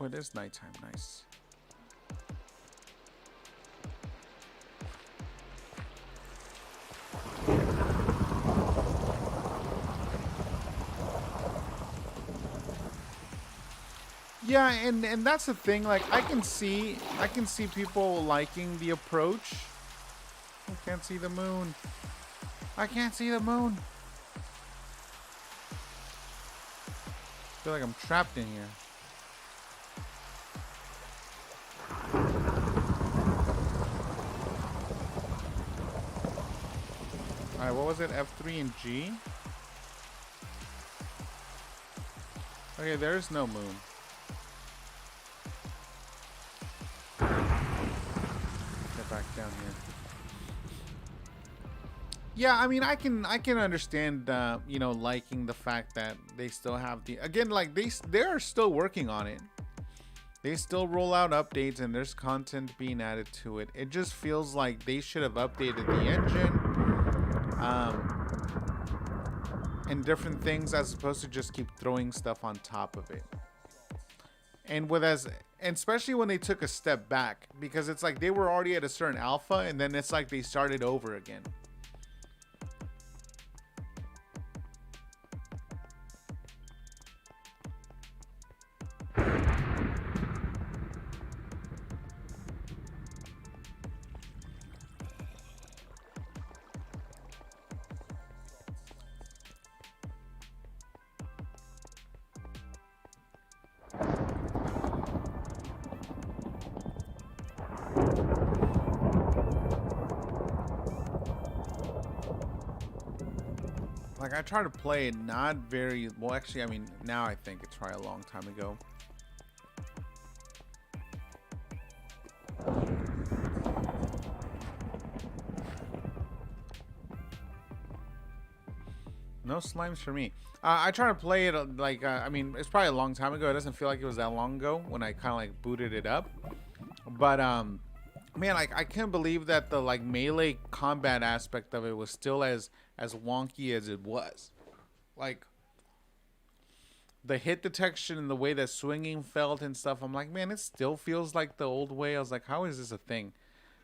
Oh, it is nighttime. Nice. Yeah, and that's the thing. Like, I can see people liking the approach. I can't see the moon. I can't see the moon. I feel like I'm trapped in here. Alright, what was it? F3 and G? Okay, there's no moon. Get back down here. Yeah, I mean, I can understand, you know, liking the fact that they still have the, again, like they're still working on it. They still roll out updates and there's content being added to it. It just feels like they should have updated the engine, and different things as opposed to just keep throwing stuff on top of it. And and especially when they took a step back, because it's like they were already at a certain alpha and then it's like they started over again. Like, I tried to play it not very well. Actually, I mean, now I think it's probably a long time ago. No slimes for me. I tried to play it like, I mean, it's probably a long time ago. It doesn't feel like it was that long ago when I kind of like booted it up. But, man, like, I can't believe that the like melee combat aspect of it was still as wonky as it was. Like, the hit detection and the way that swinging felt and stuff, I'm like, man, it still feels like the old way. I was like, how is this a thing?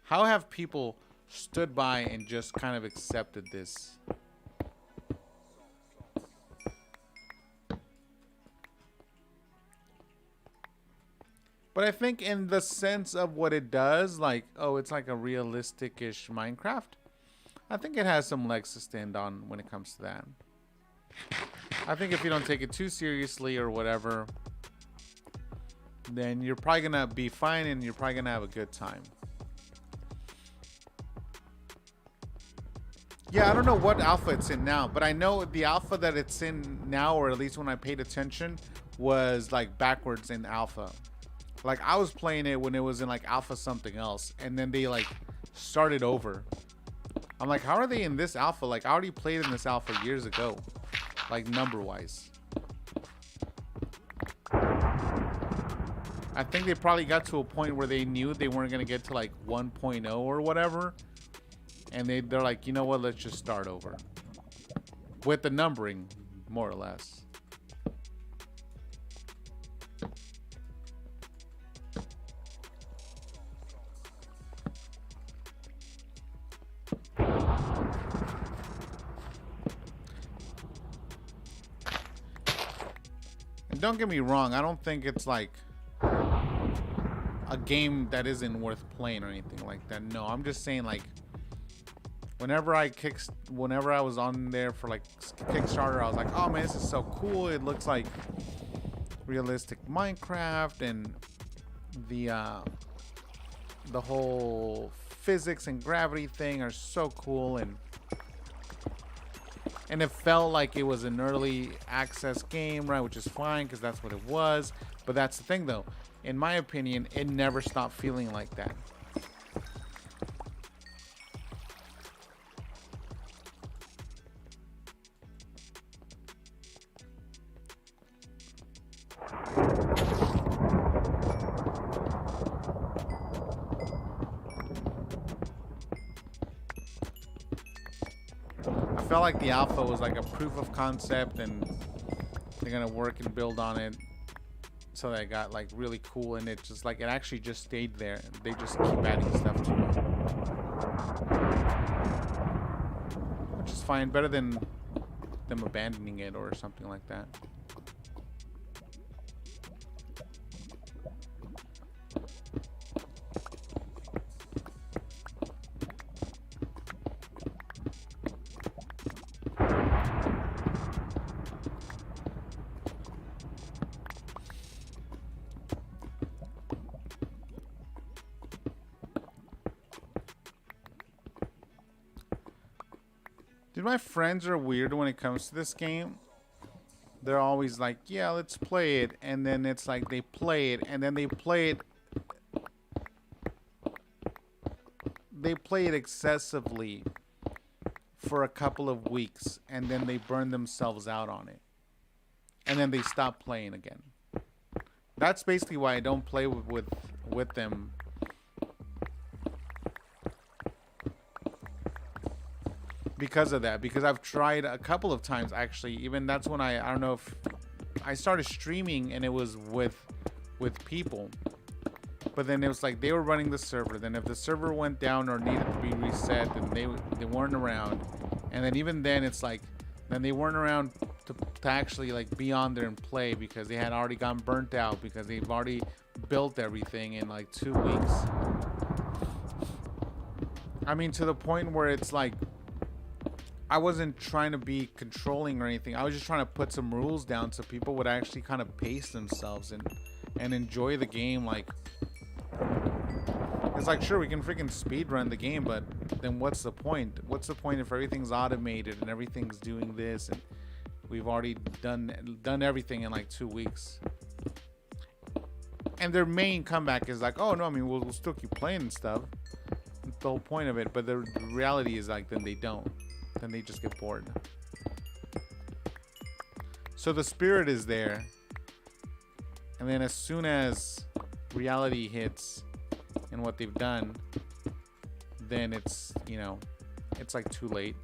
How have people stood by and just kind of accepted this? But I think in the sense of what it does, like, oh, it's like a realistic-ish Minecraft. I think it has some legs to stand on when it comes to that. I think if you don't take it too seriously or whatever, then you're probably gonna be fine and you're probably gonna have a good time. Yeah, I don't know what alpha it's in now, but I know the alpha that it's in now, or at least when I paid attention, was like backwards in alpha. Like, I was playing it when it was in like alpha something else, and then they like started over. I'm like, how are they in this alpha? Like, I already played in this alpha years ago. like number wise. I think they probably got to a point where they knew they weren't gonna get to like 1.0 or whatever, and they're like, you know what, let's just start over with the numbering, more or less. And don't get me wrong, I don't think it's like a game that isn't worth playing or anything like that. No, I'm just saying, like, whenever I was on there for like Kickstarter, I was like, oh man, this is so cool. It looks like realistic Minecraft, and the whole physics and gravity thing are so cool, and it felt like it was an early access game, right? Which is fine because that's what it was. But that's the thing, though. In my opinion, it never stopped feeling like that. I felt like the alpha was like a proof of concept, and they're gonna work and build on it so that it got like really cool, and it just like it actually just stayed there. They just keep adding stuff to it, which is fine. Better than them abandoning it or something like that. Dude, my friends are weird when it comes to this game. They're always like, yeah, let's play it. And then it's like they play it, and then they play it. They play it excessively for a couple of weeks, and then they burn themselves out on it. And then they stop playing again. That's basically why I don't play with them. Because of that, because I've tried a couple of times actually. Even that's when I don't know if I started streaming, and it was with people, but then it was like they were running the server. Then if the server went down or needed to be reset, then they weren't around. And then even then it's like then they weren't around to actually like be on there and play, because they had already gotten burnt out, because they've already built everything in like 2 weeks. I mean, to the point where it's like I wasn't trying to be controlling or anything. I was just trying to put some rules down so people would actually kind of pace themselves and enjoy the game. Like, it's like, sure, we can freaking speed run the game, but then what's the point? What's the point if everything's automated and everything's doing this, and we've already done everything in like 2 weeks? And their main comeback is like, oh no, I mean, we'll still keep playing and stuff. That's the whole point of it. But the reality is like, then they don't. Then they just get bored. So the spirit is there, and then as soon as reality hits and what they've done, then it's, you know, it's like too late.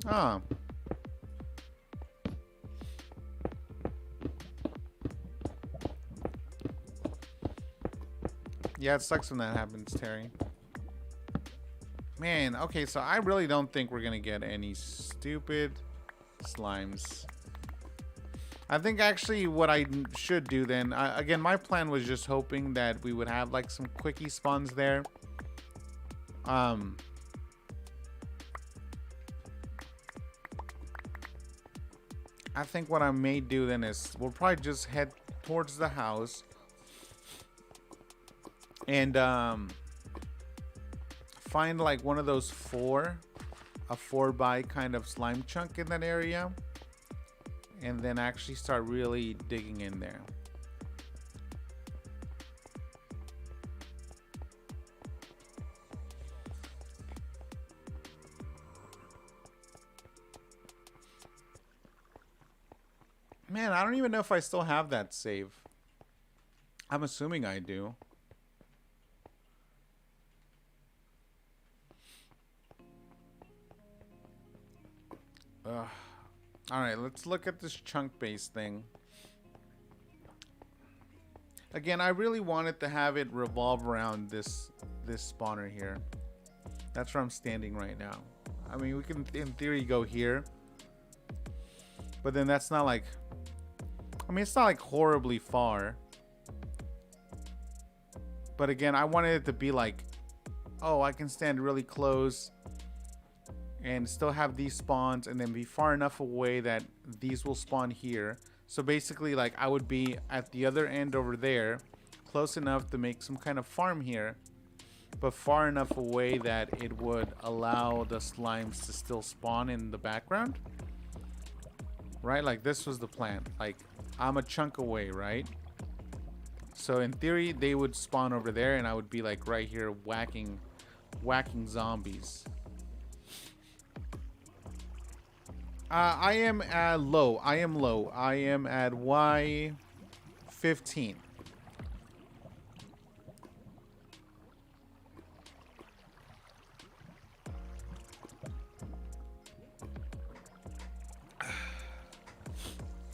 Ah. Yeah, it sucks when that happens, Terry. Man, okay, so I really don't think we're gonna get any stupid slimes. I think actually what I should do then, again, my plan was just hoping that we would have like some quickie spawns there. I think what I may do then is we'll probably just head towards the house, and find like one of those a 4x kind of slime chunk in that area, and then actually start really digging in there. Man, I don't even know if I still have that save. I'm assuming I do. Alright, let's look at this chunk base thing. Again, I really wanted to have it revolve around this spawner here. That's where I'm standing right now. I mean, we can, in theory, go here. But then that's not like... I mean, it's not like horribly far. But again, I wanted it to be like... Oh, I can stand really close and still have these spawns, and then be far enough away that these will spawn here. So basically, like, I would be at the other end over there, close enough to make some kind of farm here, but far enough away that it would allow the slimes to still spawn in the background. Right? Like, this was the plan. Like, I'm a chunk away, right? So in theory, they would spawn over there, and I would be like right here whacking zombies. I am low. I am low. I am at Y15.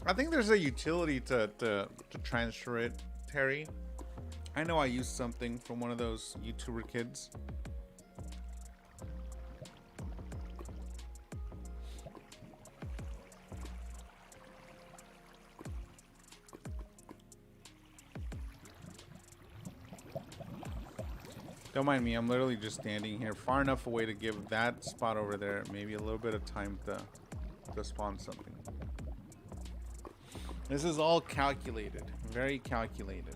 I think there's a utility to transfer it, Terry. I know I used something from one of those YouTuber kids. Don't mind me, I'm literally just standing here far enough away to give that spot over there maybe a little bit of time to spawn something. This is all calculated, very calculated.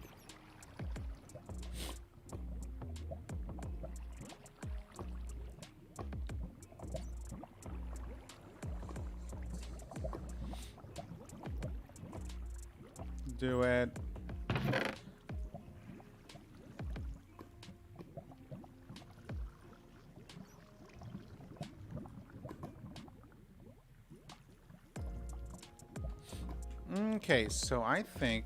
Do it. Okay, so I think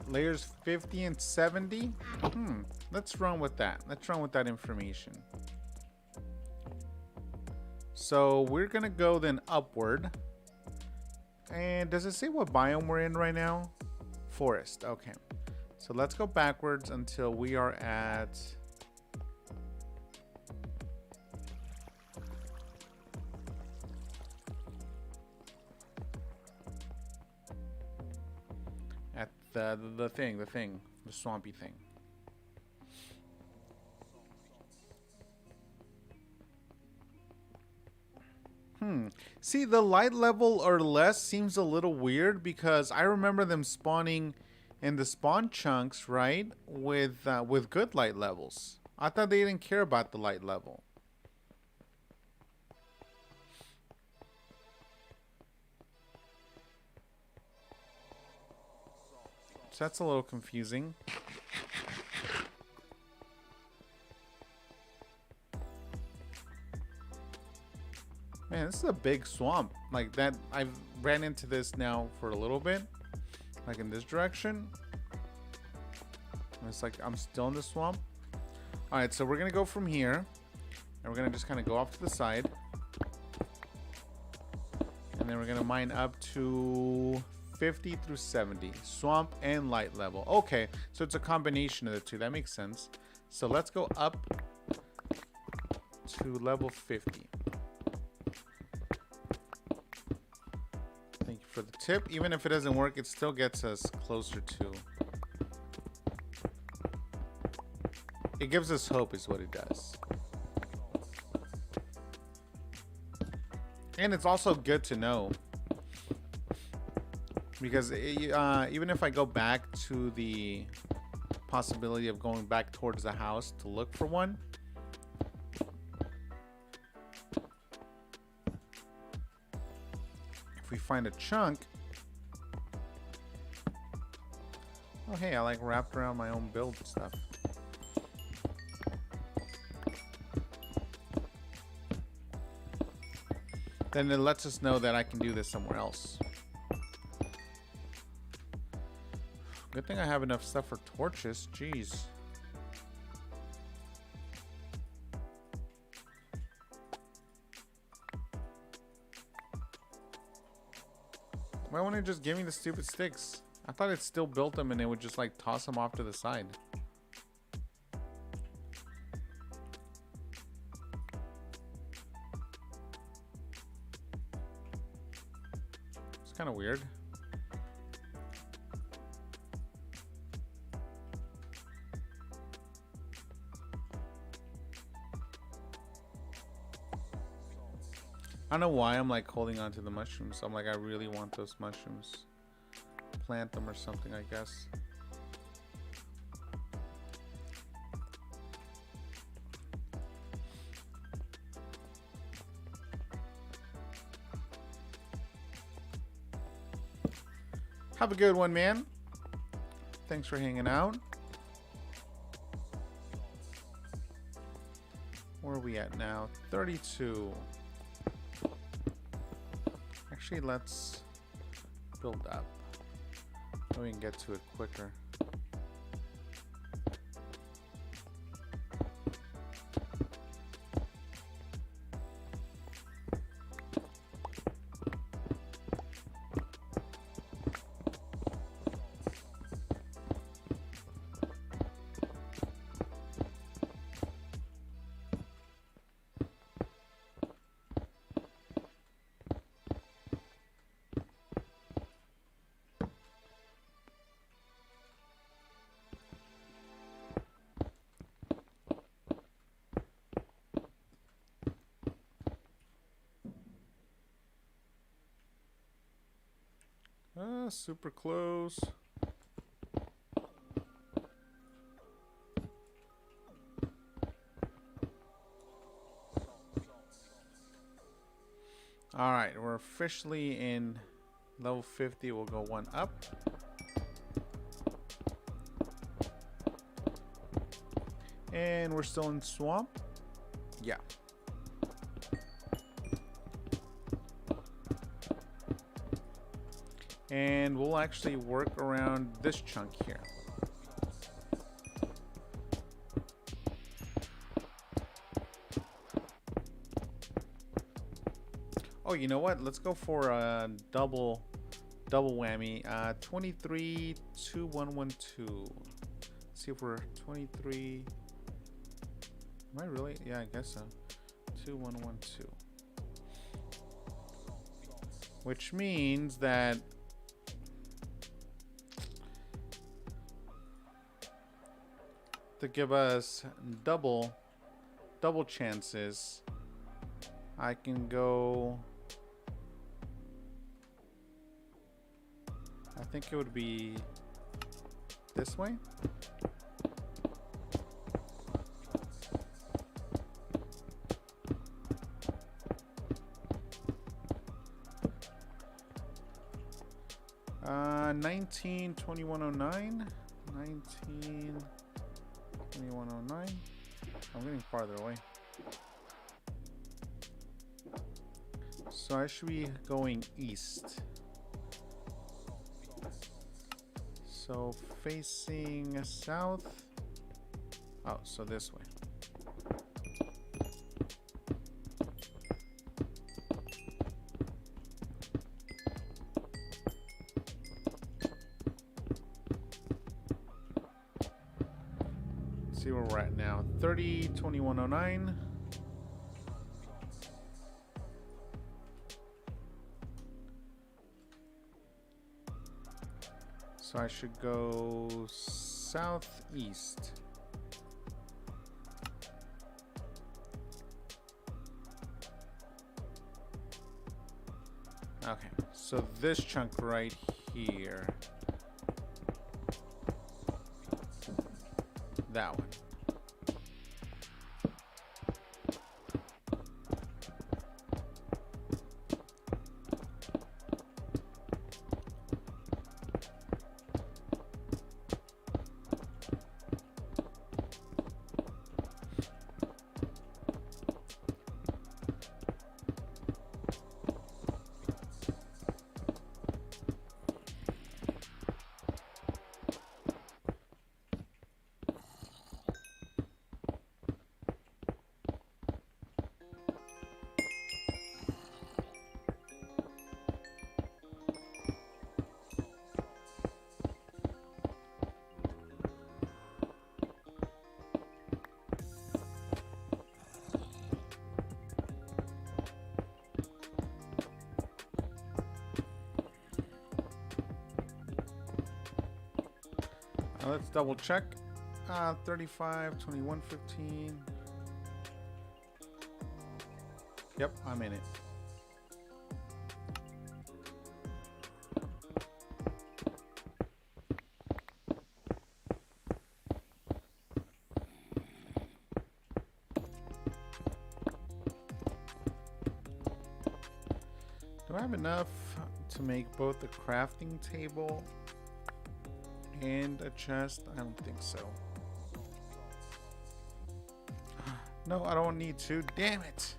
layers 50 and 70. Let's run with that. Let's run with that information. So we're gonna go then upward. And does it say what biome we're in right now? Forest. Okay. So let's go backwards until we are at the swampy thing. See, the light level or less seems a little weird because I remember them spawning in the spawn chunks, right? With good light levels. I thought they didn't care about the light level. So that's a little confusing. Man, this is a big swamp. Like that, I've ran into this now for a little bit. Like in this direction. And it's like I'm still in the swamp. Alright, so we're gonna go from here. And we're gonna just kind of go off to the side. And then we're gonna mine up to 50 through 70. Swamp and light level. Okay, so it's a combination of the two. That makes sense. So let's go up to level 50. Thank you for the tip. Even if it doesn't work, it still gets us closer to. It gives us hope is what it does. And it's also good to know, because even if I go back to the possibility of going back towards the house to look for one, if we find a chunk, oh hey, I like wrapped around my own build stuff. Then it lets us know that I can do this somewhere else. Good thing I have enough stuff for torches. Jeez. Why wouldn't it just give me the stupid sticks? I thought it still built them and it would just like toss them off to the side. It's kind of weird. I don't know why I'm like holding on to the mushrooms. I'm like, I really want those mushrooms. Plant them or something, I guess. Have a good one, man. Thanks for hanging out. Where are we at now? 32. Actually, let's build up so we can get to it quicker. Super close. All right, we're officially in level 50. We'll go one up. And we're still in swamp. Yeah. And we'll actually work around this chunk here. Oh, you know what? Let's go for a double whammy. 23 2112. Let's see if we're 23. Am I really? Yeah, I guess so. 2112. Which means that to give us double chances, I can go, I think it would be this way. Uh, 192109. 192109. I'm getting farther away. So I should be going east. So facing south. Oh, so this way. See where we're at now. 302109. So I should go southeast. So this chunk right here. That one. Now let's double check. 35, 21, 15. Yep, I'm in it. Do I have enough to make both a crafting table and a chest? I don't think so. No, I don't need to. Damn it.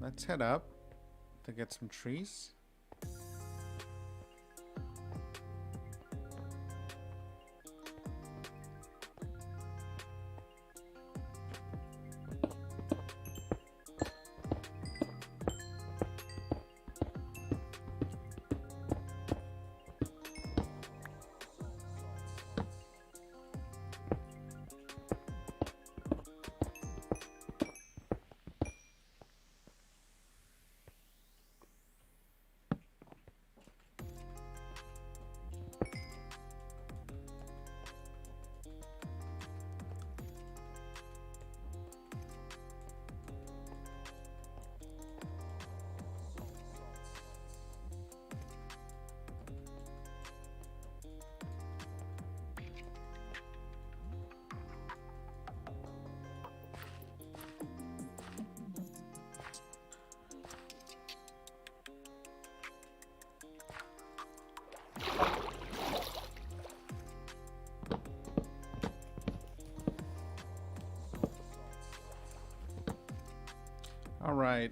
Let's head up to get some trees. All right.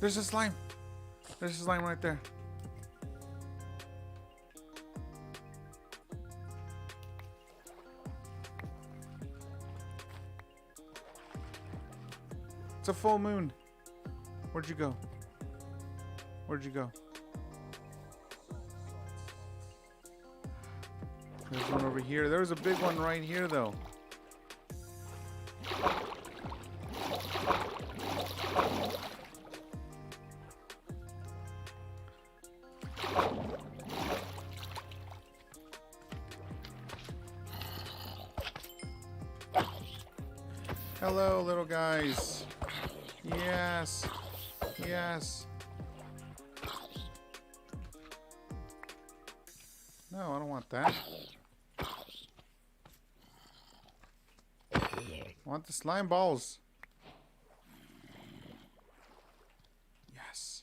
There's a slime. There's a slime right there. It's a full moon. Where'd you go? Where'd you go? There's one over here. There was a big one right here, though. Hello, little guys. Yes. Yes. No, I don't want that. I want the slime balls. Yes.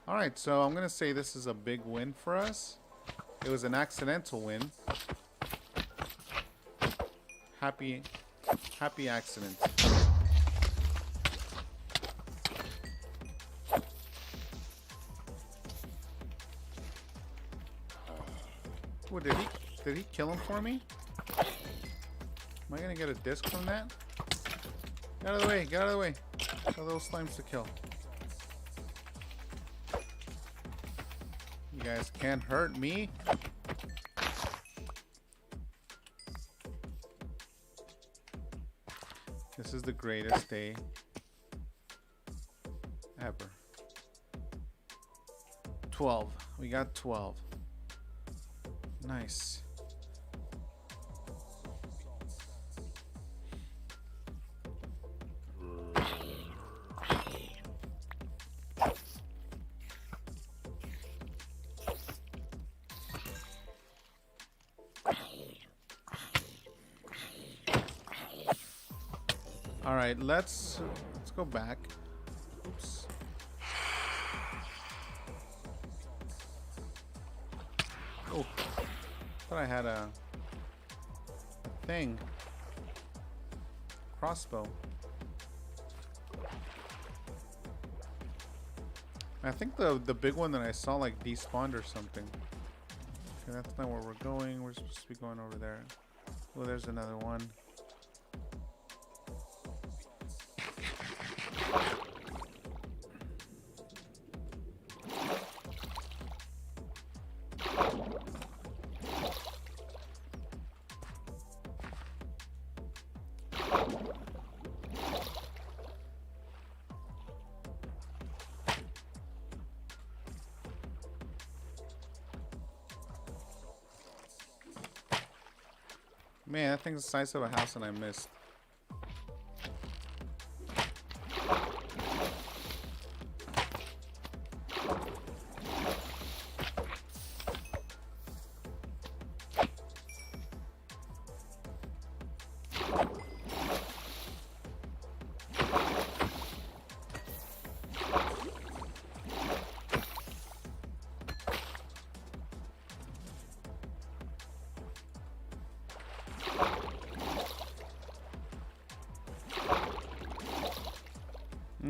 Alright, so I'm going to say this is a big win for us. It was an accidental win. Happy accident. What, did he kill him for me? Am I gonna get a disc from that? Get out of the way, get out of the way. Got little slimes to kill. You guys can't hurt me. This is the greatest day ever. 12. We got 12. Nice. All right, let's go back. Oops. Oh, thought I had a thing. Crossbow. I think the big one that I saw like despawned or something. Okay, that's not where we're going. We're supposed to be going over there. Oh, there's another one. Man, that thing's the size of a house and I missed.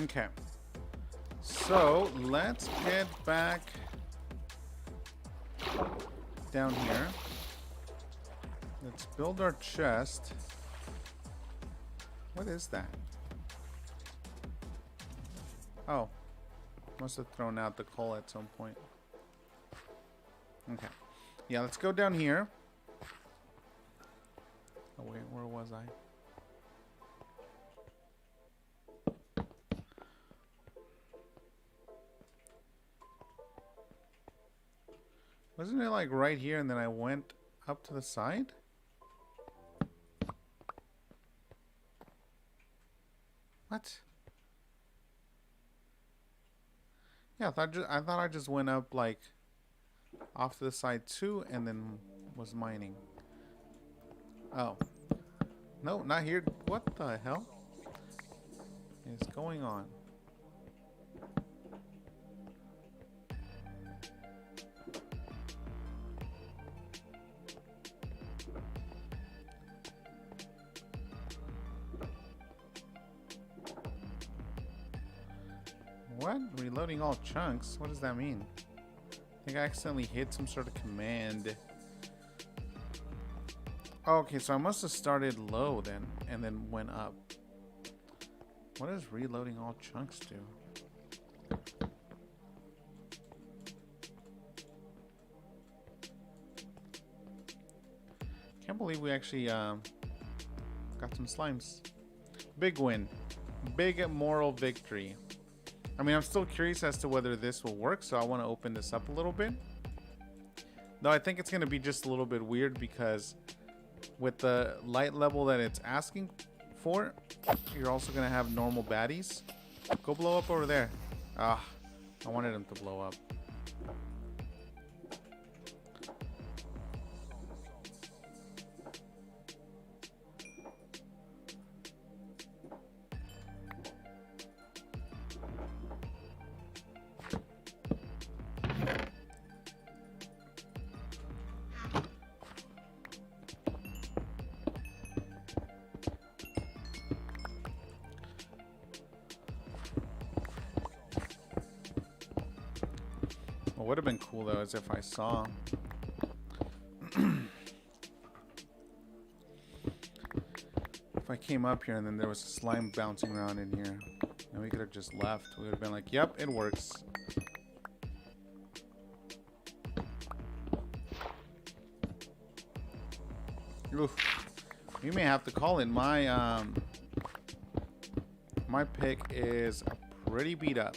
Okay, so let's get back down here. Let's build our chest. What is that? Oh, must have thrown out the coal at some point. Okay, yeah, let's go down here. Oh wait, where was I? Wasn't it like right here and then I went up to the side? What? Yeah, I thought I just went up like off to the side too and then was mining. Oh. No, not here. What the hell is going on? What? Reloading all chunks? What does that mean? I think I accidentally hit some sort of command. Oh, okay, so I must have started low then, and then went up. What does reloading all chunks do? Can't believe we actually got some slimes. Big win. Big moral victory. I mean, I'm still curious as to whether this will work, so I want to open this up a little bit. Though I think it's going to be just a little bit weird because with the light level that it's asking for, you're also going to have normal baddies. Go blow up over there. Ah, I wanted them to blow up. What would have been cool though is if I saw if I came up here and then there was a slime bouncing around in here and we could have just left. We would have been like, yep, it works. Oof. You may have to call in my My pick is pretty beat up.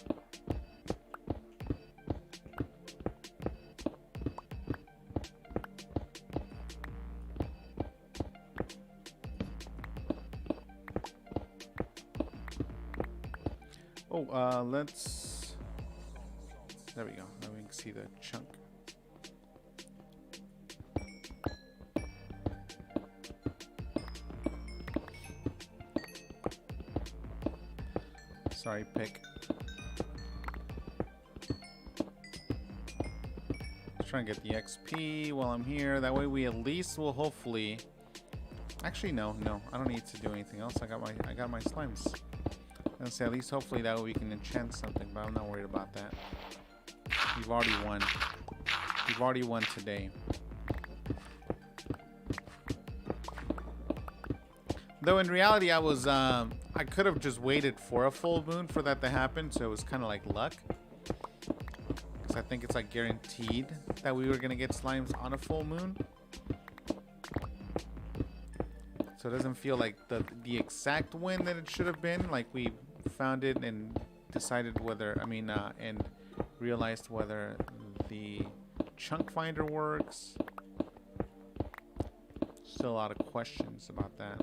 Oh, let's... There we go. Now we can see the chunk. Sorry, pick. Just trying to get the XP while I'm here. That way we at least will hopefully... Actually, no. I don't need to do anything else. I got my slimes. Let's say at least hopefully that way we can enchant something, but I'm not worried about that. You've already won. You've already won today. Though in reality, I was I could have just waited for a full moon for that to happen, so it was kind of like luck. Because I think it's like guaranteed that we were gonna get slimes on a full moon. So it doesn't feel like the exact win that it should have been. Like we found it and decided whether, and realized whether the chunk finder works. Still a lot of questions about that.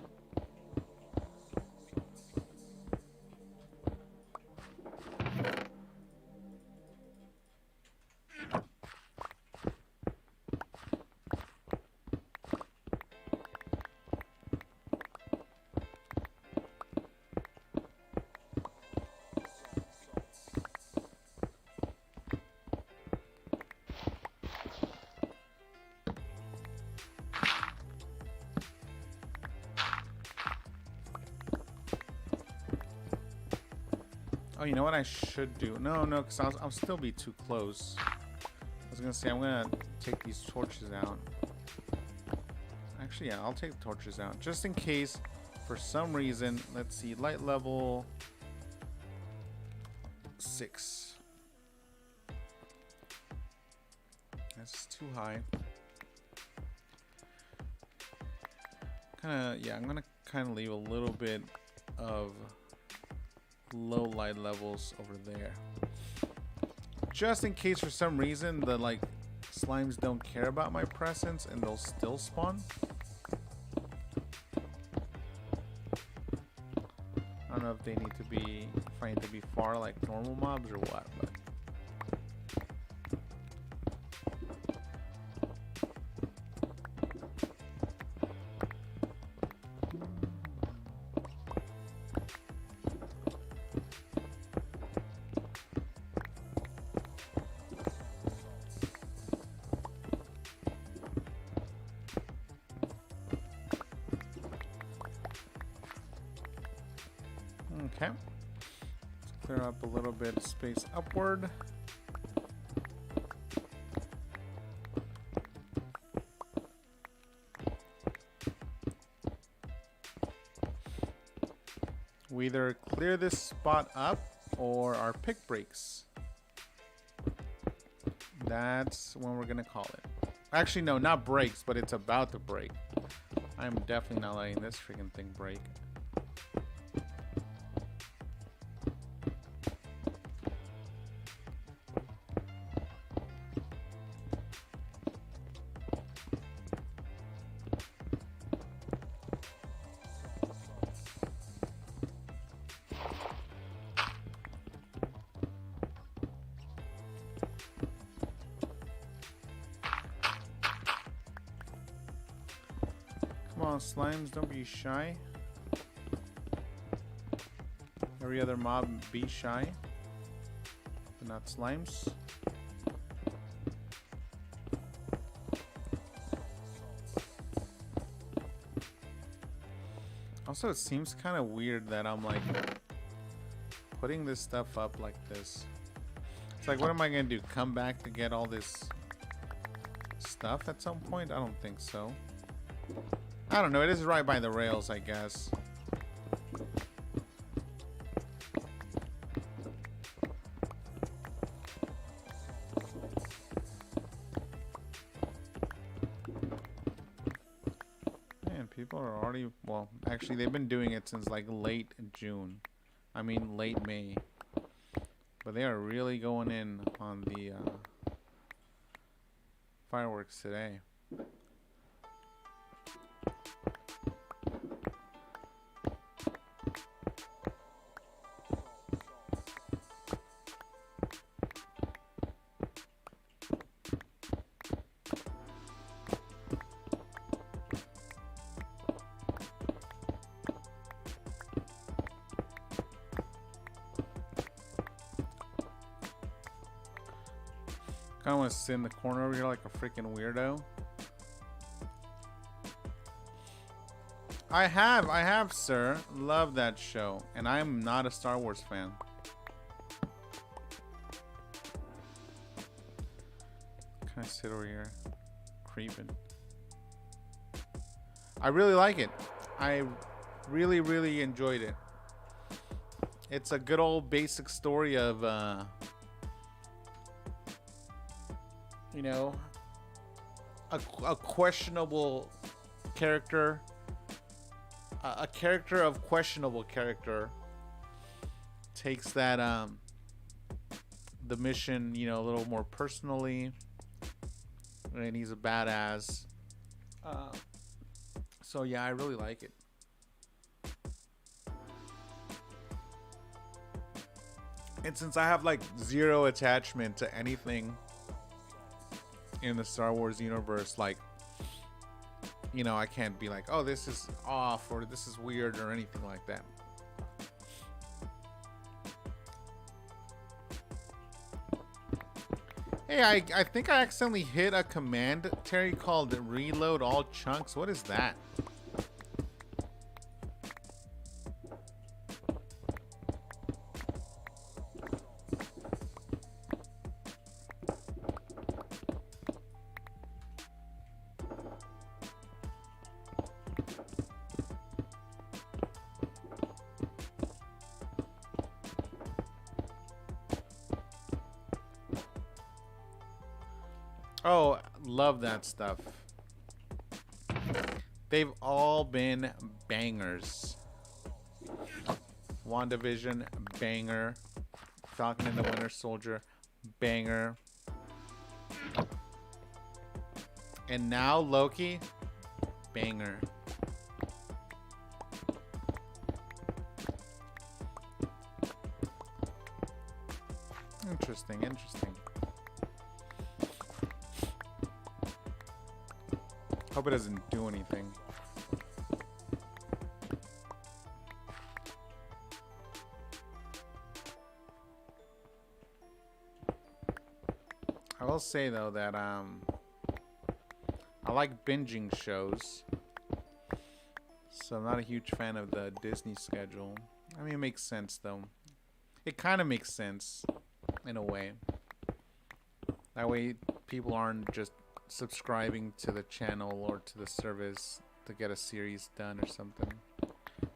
Oh, you know what I should do? No, because I'll still be too close. I was gonna say I'm gonna take these torches out. Actually, yeah, I'll take the torches out just in case, for some reason. Let's see, light level 6. That's too high. I'm gonna kind of leave a little bit of low light levels over there, just in case for some reason the slimes don't care about my presence and they'll still spawn. I don't know if they need to be, if I need to be far like normal mobs or what, but okay. Let's clear up a little bit of space upward. We either clear this spot up or our pick breaks. That's when we're gonna call it. Actually, no, not breaks, but it's about to break. I'm definitely not letting this freaking thing break. Come on, slimes, don't be shy. Every other mob be shy, but not slimes. Also, it seems kind of weird that I'm like putting this stuff up like this. It's like, what am I gonna do? Come back to get all this stuff at some point? I don't think so. I don't know. It is right by the rails, I guess. Man, people are already... Well, actually, they've been doing it since like late June. I mean late May. But they are really going in on the fireworks today. I want to sit in the corner over here like a freaking weirdo. I have, sir. Love that show. And I am not a Star Wars fan. Can I sit over here? Creeping. I really like it. I really, really enjoyed it. It's a good old basic story of, you know, a questionable character, a character of questionable character takes that the mission, you know, a little more personally, and he's a badass. So yeah, I really like it. And since I have like zero attachment to anything in the Star Wars universe, like, you know, I can't be like, oh, this is off or this is weird or anything like that. Hey, I think I accidentally hit a command, Terry, called reload all chunks. What is that? Oh, love that stuff. They've all been bangers. WandaVision, banger. Falcon and the Winter Soldier, banger. And now Loki, banger. Interesting, interesting. Hope it doesn't do anything. I will say though that I like binging shows, so I'm not a huge fan of the Disney schedule. I mean, it makes sense though. It kind of makes sense in a way. That way people aren't just subscribing to the channel or to the service to get a series done or something.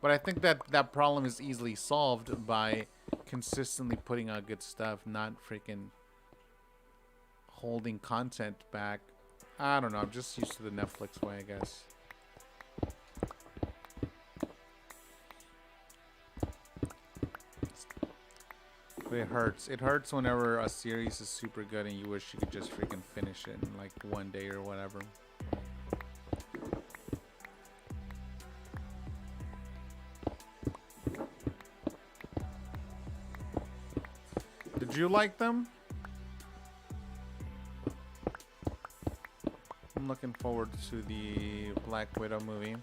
But I think that problem is easily solved by consistently putting out good stuff, not freaking holding content back. I don't know, I'm just used to the Netflix way, I guess. But it hurts. It hurts whenever a series is super good and you wish you could just freaking finish it in like one day or whatever. Did you like them? I'm looking forward to the Black Widow movie.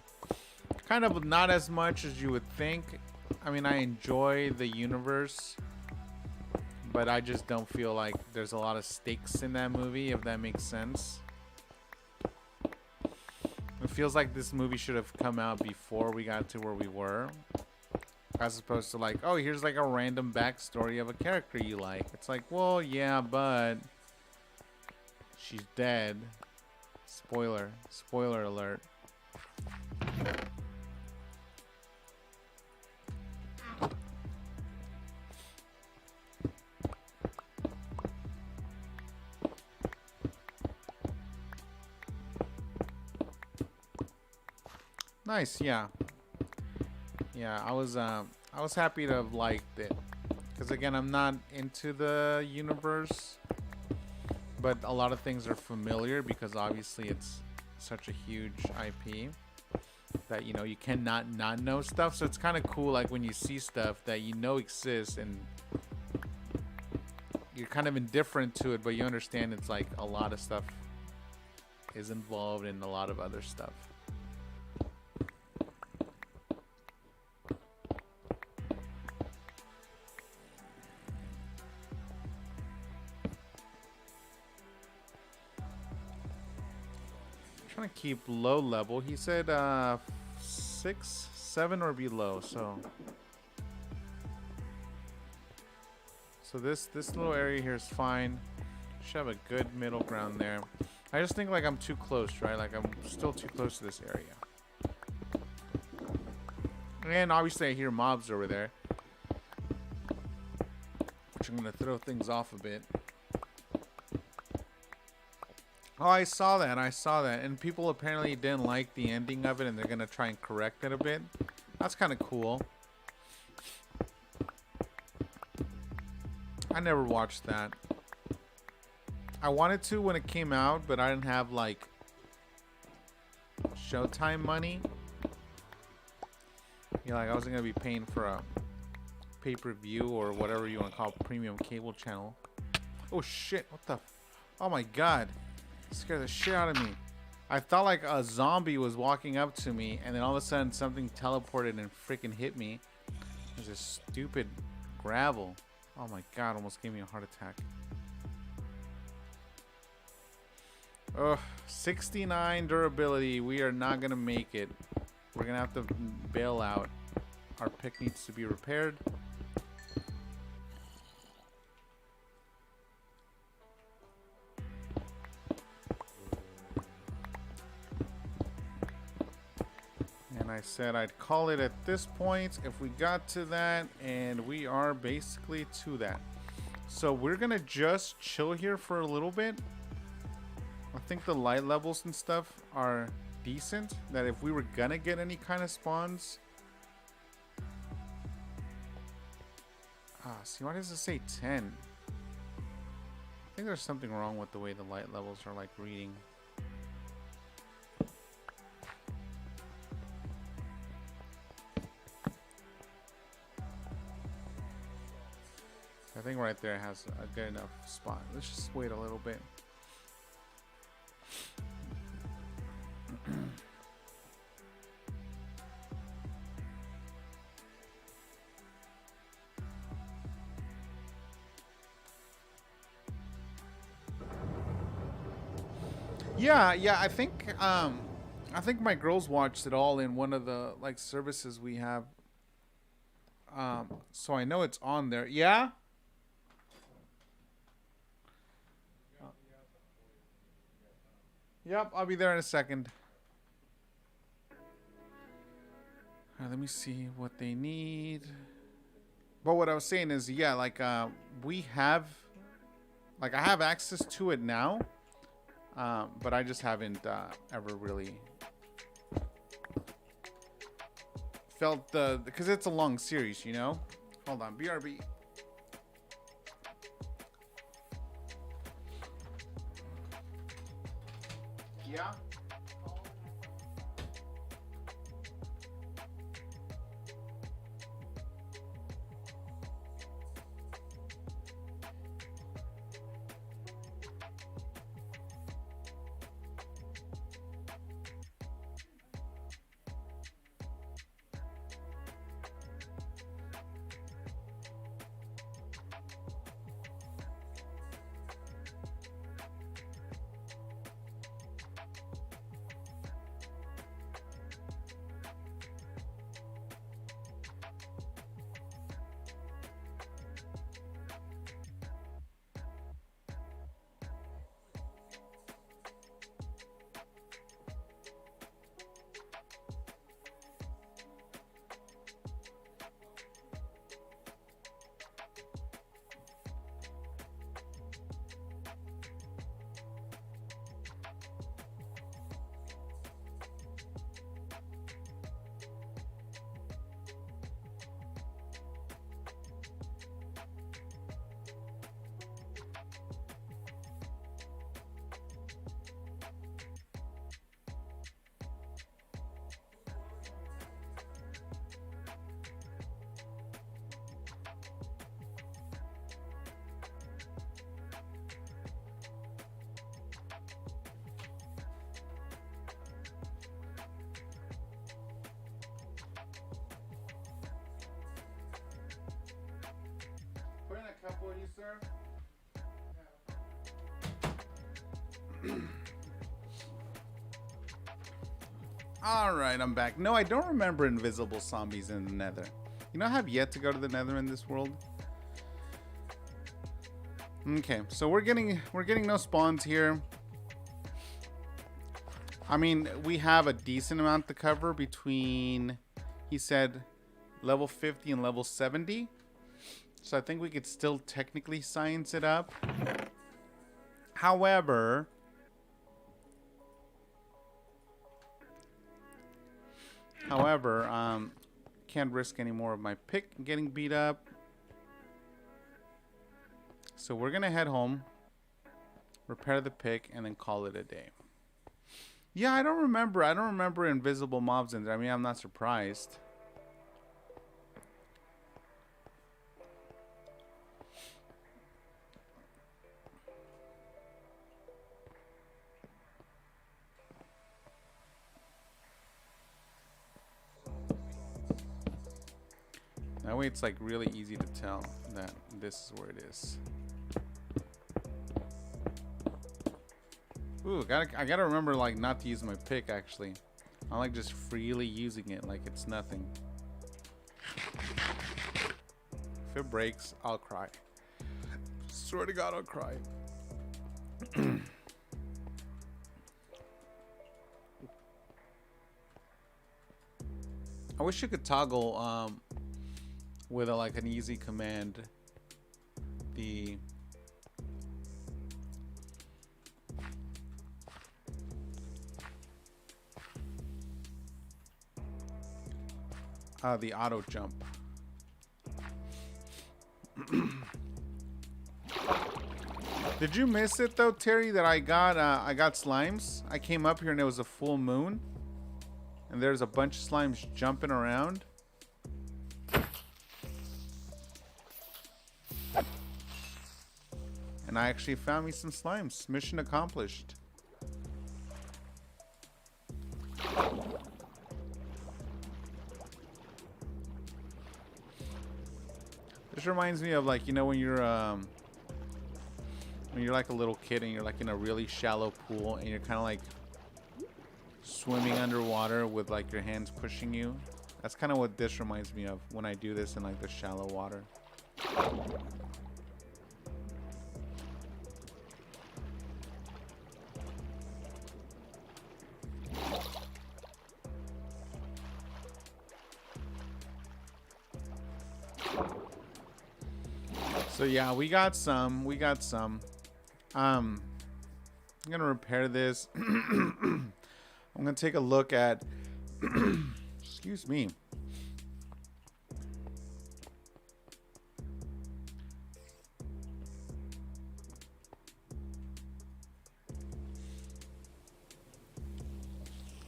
Kind of not as much as you would think. I mean, I enjoy the universe, but I just don't feel like there's a lot of stakes in that movie, if that makes sense. It feels like this movie should have come out before we got to where we were, as opposed to like, oh, here's like a random backstory of a character you like. It's like, well, yeah, but she's dead. Spoiler alert. Nice, yeah. Yeah, I was happy to have liked it. Because again, I'm not into the universe, but a lot of things are familiar because obviously it's such a huge IP that, you know, you cannot not know stuff. So it's kind of cool, like when you see stuff that you know exists and you're kind of indifferent to it, but you understand it's like a lot of stuff is involved in a lot of other stuff. Trying to keep low level. He said 6, 7 or below. So this little area here is fine. Should have a good middle ground there. I just think like I'm too close, right? Like I'm still too close to this area. And obviously I hear mobs over there, which I'm gonna throw things off a bit. Oh, I saw that. And people apparently didn't like the ending of it, and they're going to try and correct it a bit. That's kind of cool. I never watched that. I wanted to when it came out, but I didn't have, like, Showtime money. Yeah, like, I wasn't going to be paying for a pay-per-view or whatever you want to call it, premium cable channel. Oh, shit. What the... Oh, my God. Scared the shit out of me. I thought like a zombie was walking up to me, and then all of a sudden something teleported and freaking hit me. There's this stupid gravel. Oh my god, almost gave me a heart attack. Ugh, 69 durability. We are not gonna make it. We're gonna have to bail out. Our pick needs to be repaired. I said I'd call it at this point if we got to that, and we are basically to that. So we're gonna just chill here for a little bit. I think the light levels and stuff are decent, that if we were gonna get any kind of spawns. See, why does it say 10? I think there's something wrong with the way the light levels are like reading. I think right there has a good enough spot. Let's just wait a little bit. Yeah, I think my girls watched it all in one of the like services we have. So I know it's on there. Yeah? Yep, I'll be there in a second. Let me see what they need. But what I was saying is, yeah, like we have, like I have access to it now, but I just haven't ever really felt because it's a long series, you know. Hold on, BRB. Yeah. Alright, I'm back. No, I don't remember invisible zombies in the nether. You know, I have yet to go to the nether in this world. Okay, so we're getting no spawns here. I mean, we have a decent amount to cover between, he said, level 50 and level 70. So I think we could still technically science it up. However, can't risk any more of my pick getting beat up. So we're gonna head home, repair the pick, and then call it a day. Yeah, I don't remember invisible mobs in there. I mean, I'm not surprised. That way it's like really easy to tell that this is where it is. Ooh, I gotta remember like not to use my pick actually. I like just freely using it like it's nothing. If it breaks, I'll cry. Swear to God, I'll cry. I wish you could toggle with like an easy command the auto jump. Did you miss it though, Terry, that I got slimes? I came up here and it was a full moon and there's a bunch of slimes jumping around. And I actually found me some slimes. Mission accomplished. This reminds me of like, you know, when you're like a little kid and you're like in a really shallow pool and you're kind of like swimming underwater with like your hands pushing you. That's kind of what this reminds me of when I do this in like the shallow water. So yeah, we got some. I'm gonna repair this. I'm gonna take a look at excuse me.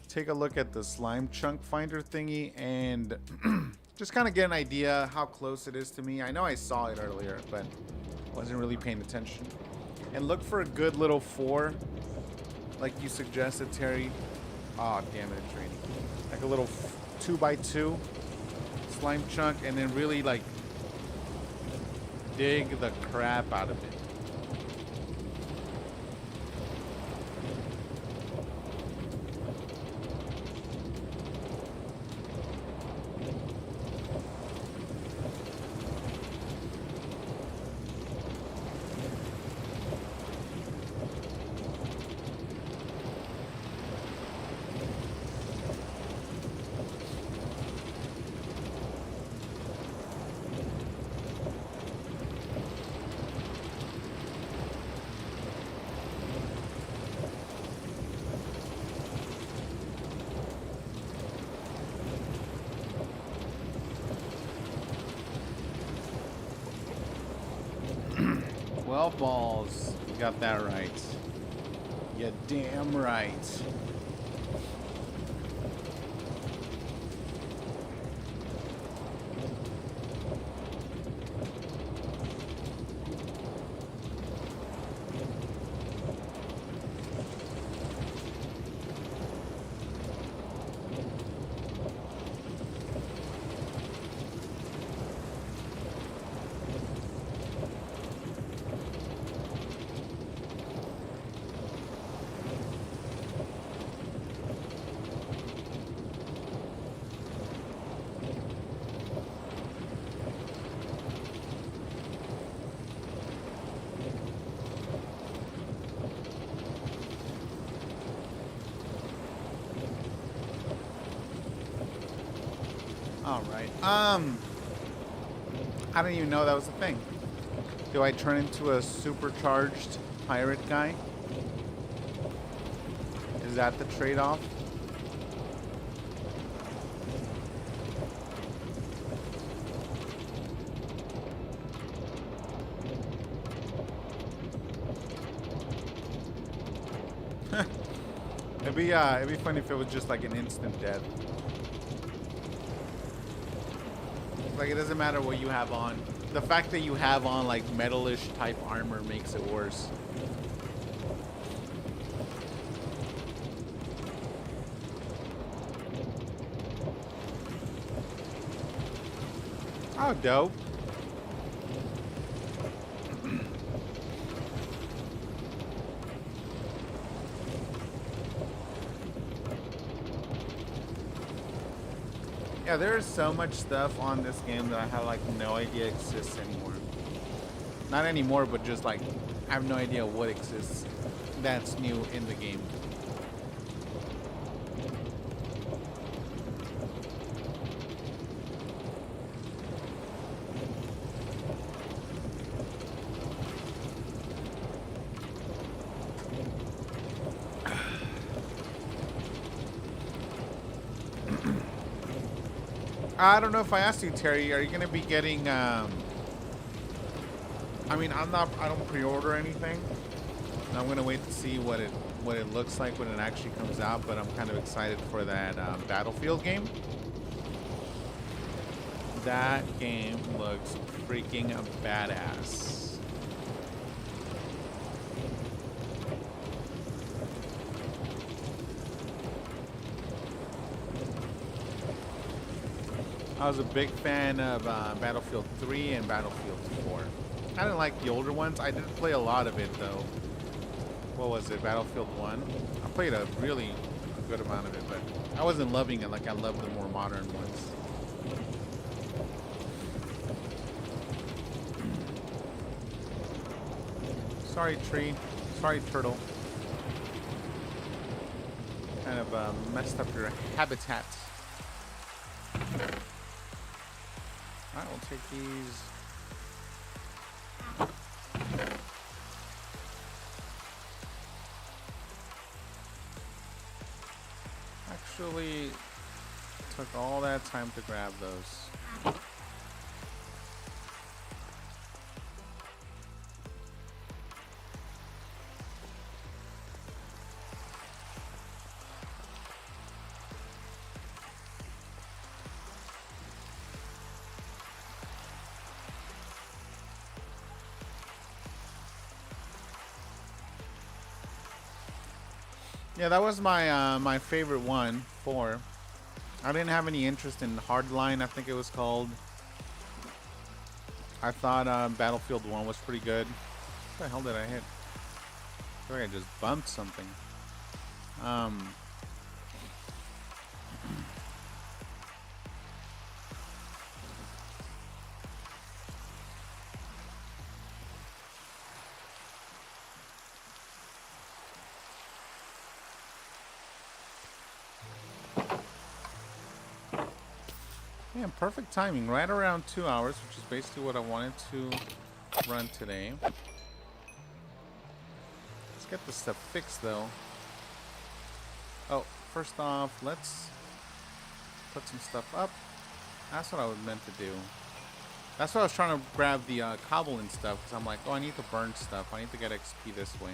Take a look at the slime chunk finder thingy and just kind of get an idea how close it is to me. I know I saw it earlier, but wasn't really paying attention. And look for a good little 4, like you suggested, Terry. Oh, damn it, it's raining. Like a little 2x2 slime chunk, and then really like dig the crap out of it. Balls. You got that right. You damn right. All right. I didn't even know that was a thing. Do I turn into a supercharged pirate guy? Is that the trade-off? It'd be funny if it was just like an instant death. Like, it doesn't matter what you have on. The fact that you have on like metalish type armor makes it worse. Oh, dope. Yeah, there is so much stuff on this game that I have like no idea exists anymore. Not anymore, but just like I have no idea what exists that's new in the game. I don't know if I asked you, Terry. Are you gonna be getting? I mean, I don't pre-order anything. I'm gonna wait to see what it looks like when it actually comes out. But I'm kind of excited for that Battlefield game. That game looks freaking badass. I was a big fan of Battlefield 3 and Battlefield 4. I didn't like the older ones. I did play a lot of it, though. What was it? Battlefield 1? I played a really good amount of it, but I wasn't loving it like I love the more modern ones. Sorry, tree. Sorry, turtle. Kind of messed up your habitat. I will take these. Actually, took all that time to grab those. Yeah, that was my my favorite one, 4. I didn't have any interest in Hardline, I think it was called. I thought Battlefield 1 was pretty good. What the hell did I hit? I feel like I just bumped something. Yeah, perfect timing. Right around 2 hours, which is basically what I wanted to run today. Let's get this stuff fixed, though. Oh, first off, let's put some stuff up. That's what I was meant to do. That's why I was trying to grab the cobble and stuff, because I'm like, oh, I need to burn stuff. I need to get XP this way.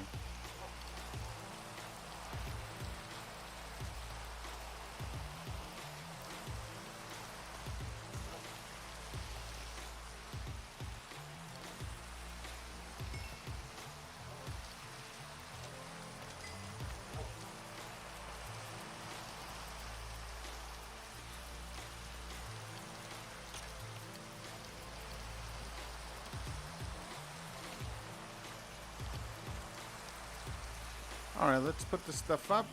Alright, let's put this stuff up.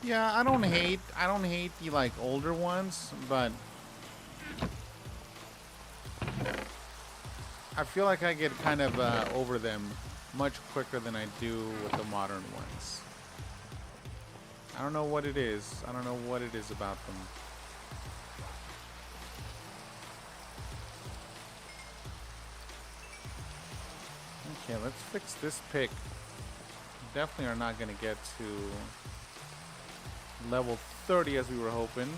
Yeah, I don't hate the like older ones, but I feel like I get kind of over them much quicker than I do with the modern ones. I don't know what it is. I don't know what it is about them. Okay, let's fix this pick. Definitely are not going to get to level 30 as we were hoping.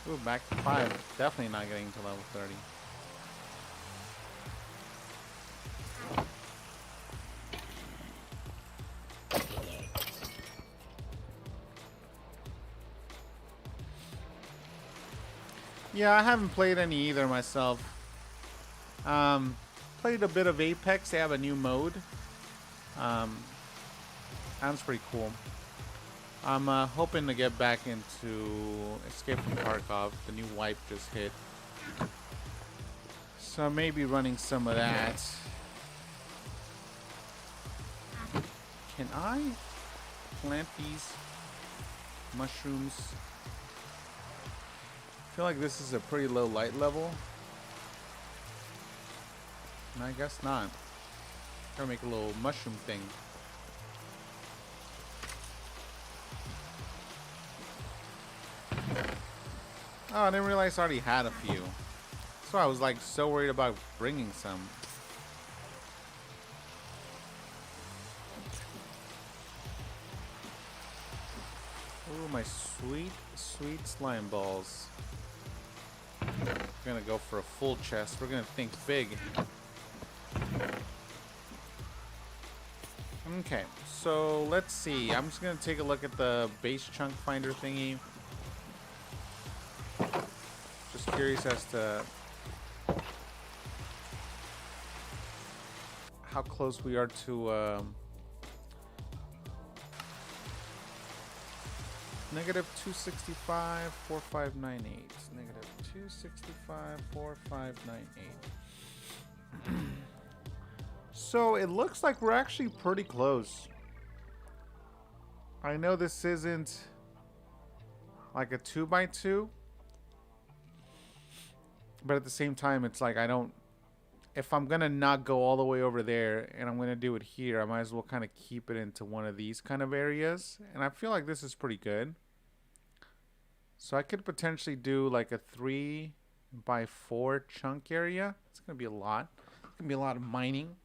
Ooh, back to 5. Definitely not getting to level 30. Yeah, I haven't played any either myself. Played a bit of Apex. They have a new mode. Sounds pretty cool. I'm hoping to get back into Escape from Tarkov. The new wipe just hit. So I may be running some of that. Can I plant these mushrooms? I feel like this is a pretty low light level. And I guess not. Gotta make a little mushroom thing. Oh, I didn't realize I already had a few. So I was like so worried about bringing some. Ooh, my sweet, sweet slime balls. We're gonna go for a full chest. We're gonna think big. Okay, so let's see. I'm just gonna take a look at the base chunk finder thingy. Just curious as to how close we are to negative 265 4598. Negative 265 4598. So it looks like we're actually pretty close. I know this isn't like a 2x2, but at the same time, it's like I don't. If I'm gonna not go all the way over there and I'm gonna do it here, I might as well kind of keep it into one of these kind of areas. And I feel like this is pretty good. So I could potentially do like a 3x4 chunk area. It's gonna be a lot. It's gonna be a lot of mining.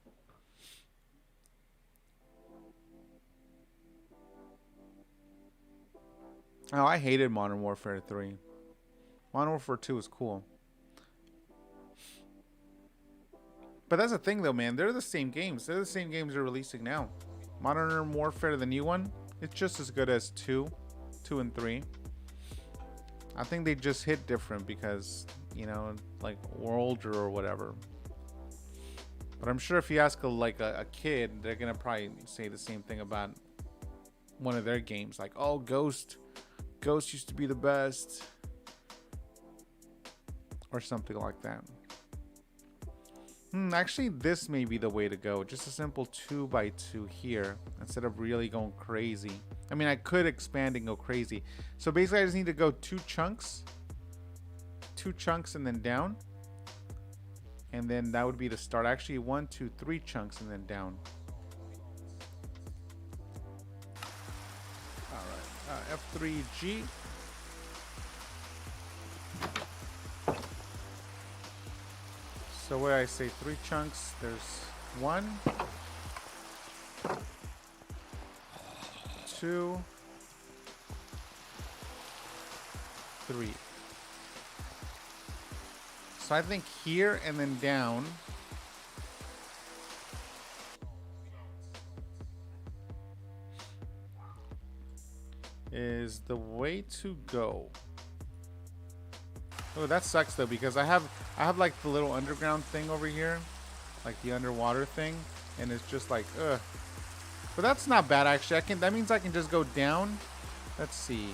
Oh, I hated Modern Warfare 3. Modern Warfare 2 was cool. But that's the thing though, man. They're the same games. They're the same games they're releasing now. Modern Warfare, the new one, it's just as good as 2 and 3. I think they just hit different because, you know, like we're older or whatever. But I'm sure if you ask a kid, they're gonna probably say the same thing about one of their games. Like, oh, Ghost used to be the best. Or something like that. Actually, this may be the way to go. Just a simple 2x2 here instead of really going crazy. I mean, I could expand and go crazy. So basically, I just need to go 2 chunks. 2 chunks and then down. And then that would be the start. Actually, 1, 2, 3 chunks and then down. All right. F3G. So where I say 3 chunks, there's 1, 2, 3. So I think here and then down is the way to go. Oh, that sucks though, because I have like the little underground thing over here, like the underwater thing, and it's just like ugh. But that's not bad actually. That means I can just go down. Let's see,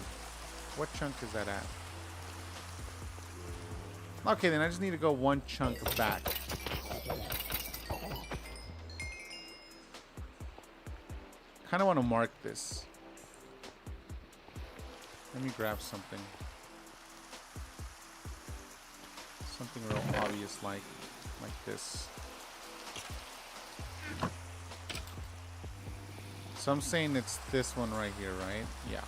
what chunk is that at? Okay, then I just need to go one chunk back. Kind of want to mark this. Let me grab something. Something real obvious like this. So I'm saying it's this one right here, right? Yeah.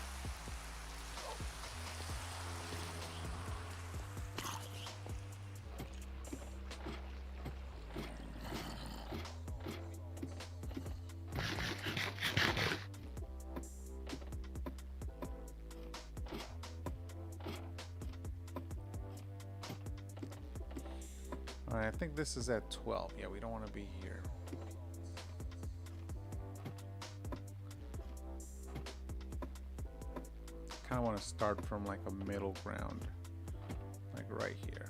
Alright, I think this is at 12. Yeah, we don't want to be here. Kind of want to start from like a middle ground, like right here.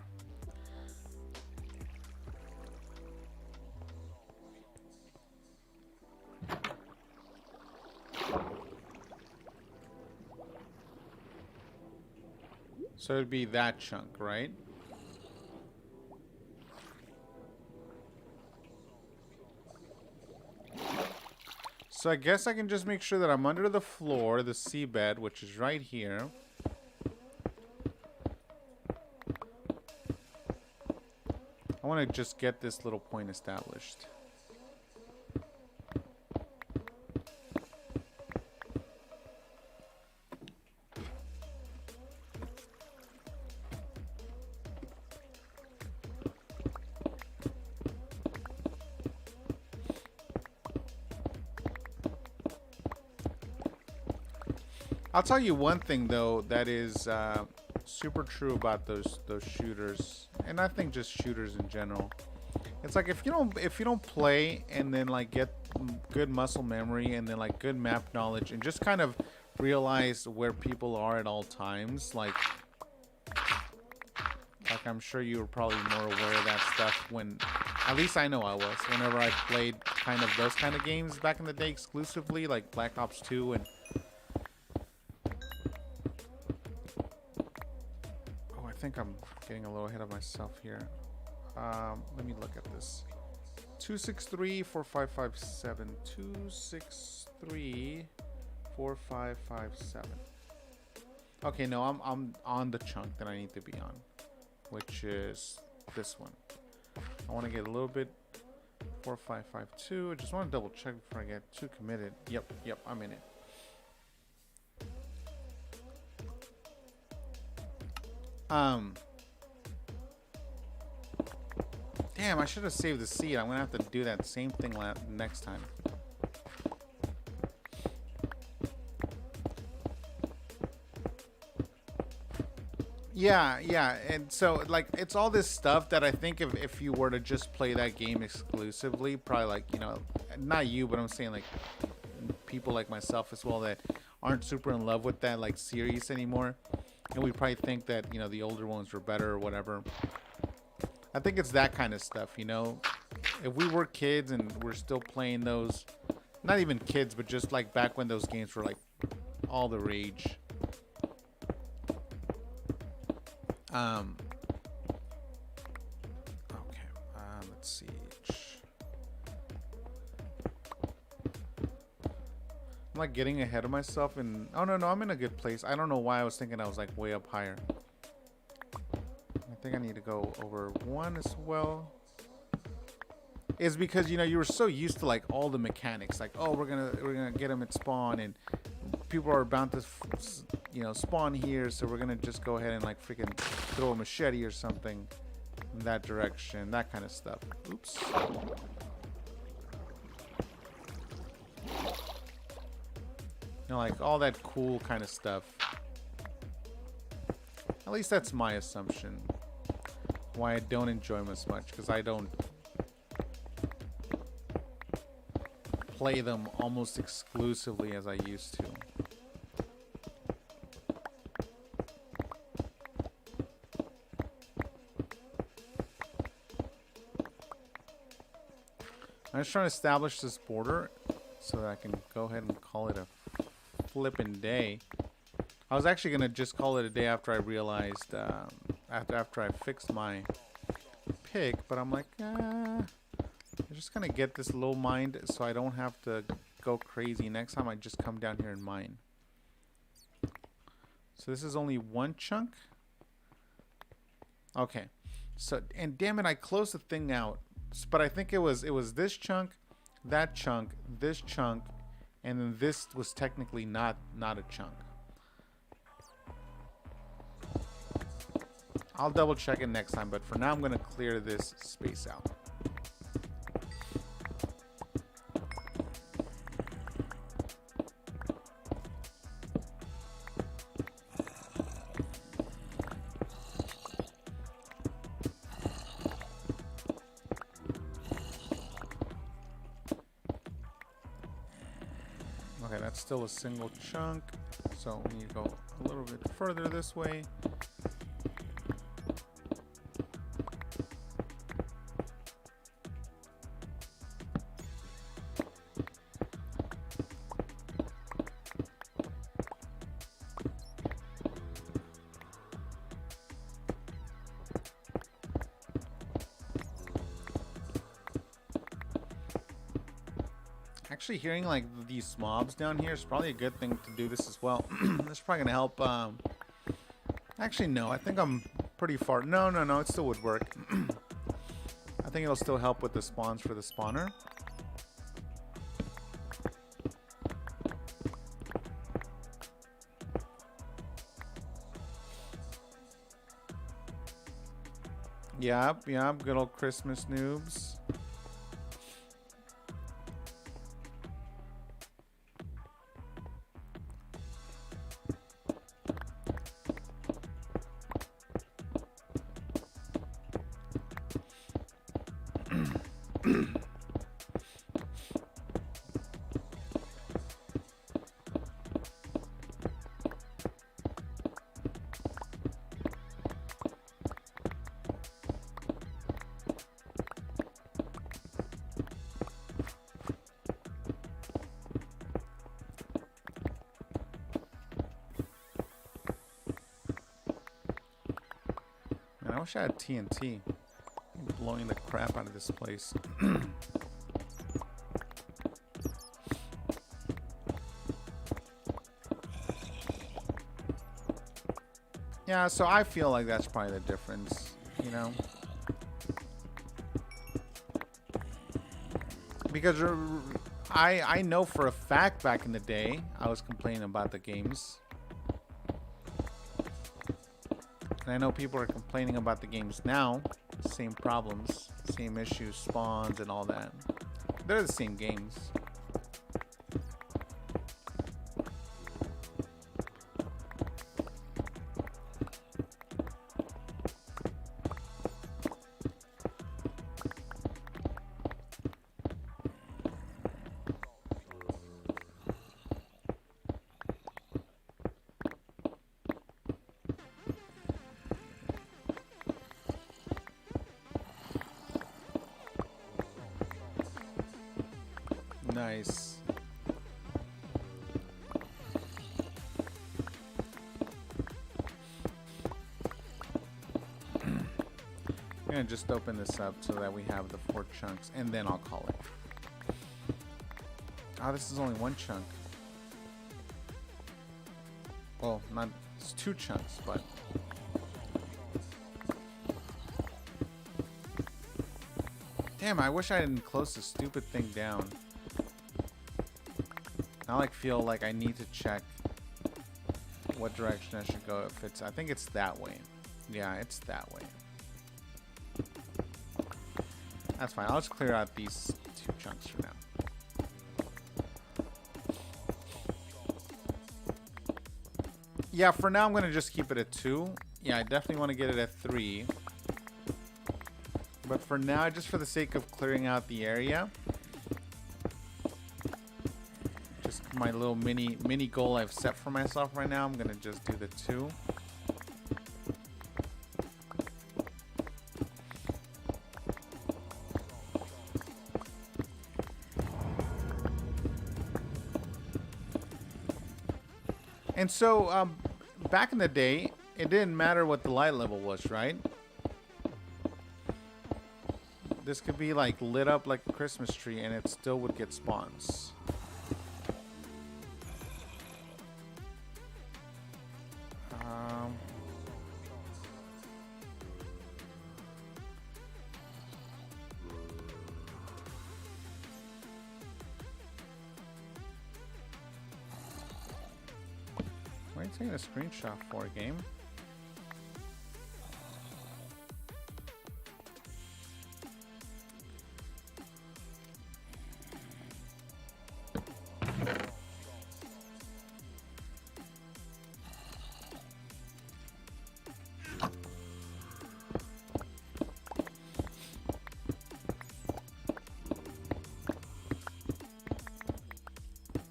So it'd be that chunk, right? So I guess I can just make sure that I'm under the floor, the seabed, which is right here. I want to just get this little point established. I'll tell you one thing though that is super true about those shooters, and I think just shooters in general. It's like if you don't play and then like get good muscle memory and then like good map knowledge and just kind of realize where people are at all times, like I'm sure you were probably more aware of that stuff when, at least I know I was, whenever I played kind of those kind of games back in the day exclusively, like Black Ops 2 and I think I'm getting a little ahead of myself here. Let me look at this. 263 4557. 263 4557. Okay, no, I'm on the chunk that I need to be on, which is this one. I want to get a little bit 4552. I just want to double check before I get too committed. Yep, I'm in it. Damn, I should have saved the seed. I'm gonna have to do that same thing next time. Yeah, and so like it's all this stuff that I think if you were to just play that game exclusively, probably like, you know, not you, but I'm saying like people like myself as well that aren't super in love with that like series anymore. And we probably think that, you know, the older ones were better or whatever. I think it's that kind of stuff, you know. If we were kids and we're still playing those, not even kids, but just like back when those games were like all the rage. Okay, let's see. I'm like getting ahead of myself and no, I'm in a good place. I don't know why I was thinking I was like way up higher. I think I need to go over one as well. It's because, you know, you were so used to like all the mechanics, like, oh, we're gonna get them at spawn and people are bound to you know, spawn here, so we're gonna just go ahead and like freaking throw a machete or something in that direction, that kind of stuff. Oops. You know, like all that cool kind of stuff. At least that's my assumption. Why I don't enjoy them as much, because I don't play them almost exclusively as I used to. I'm just trying to establish this border so that I can go ahead and call it a flippin' day. I was actually gonna just call it a day after I realized after I fixed my pick, but I'm like, I'm just gonna get this low mined so I don't have to go crazy. Next time I just come down here and mine. So this is only one chunk. Okay. So, and damn it, I closed the thing out. But I think it was this chunk, that chunk, this chunk, and then this was technically not a chunk. I'll double check it next time, but for now I'm gonna clear this space out. Okay, that's still a single chunk, so we need to go a little bit further this way. Actually, hearing like these mobs down here is probably a good thing to do this as well. This is probably gonna help. Actually, no, I think I'm pretty far. No, it still would work. I think it'll still help with the spawns for the spawner. Yep, good old Christmas noobs. I wish I had TNT. I'm blowing the crap out of this place. Yeah, so I feel like that's probably the difference, you know? Because I know for a fact back in the day, I was complaining about the games. And I know people are complaining about the games now. Same problems, same issues, spawns and all that. They're the same games. Nice. I'm gonna just open this up so that we have the 4 chunks, and then I'll call it. Oh, this is only 1 chunk. Well, not, it's 2 chunks, but damn, I wish I didn't close this stupid thing down. I like feel like I need to check what direction I should go. If it's, I think it's that way. Yeah, it's that way. That's fine. I'll just clear out these 2 chunks for now. Yeah, for now I'm gonna just keep it at 2. Yeah, I definitely want to get it at 3. But for now, just for the sake of clearing out the area, my little mini goal I've set for myself right now, I'm gonna just do the 2. And so back in the day, it didn't matter what the light level was, right? This could be like lit up like a Christmas tree and it still would get spawns. What are you taking a screenshot for, game?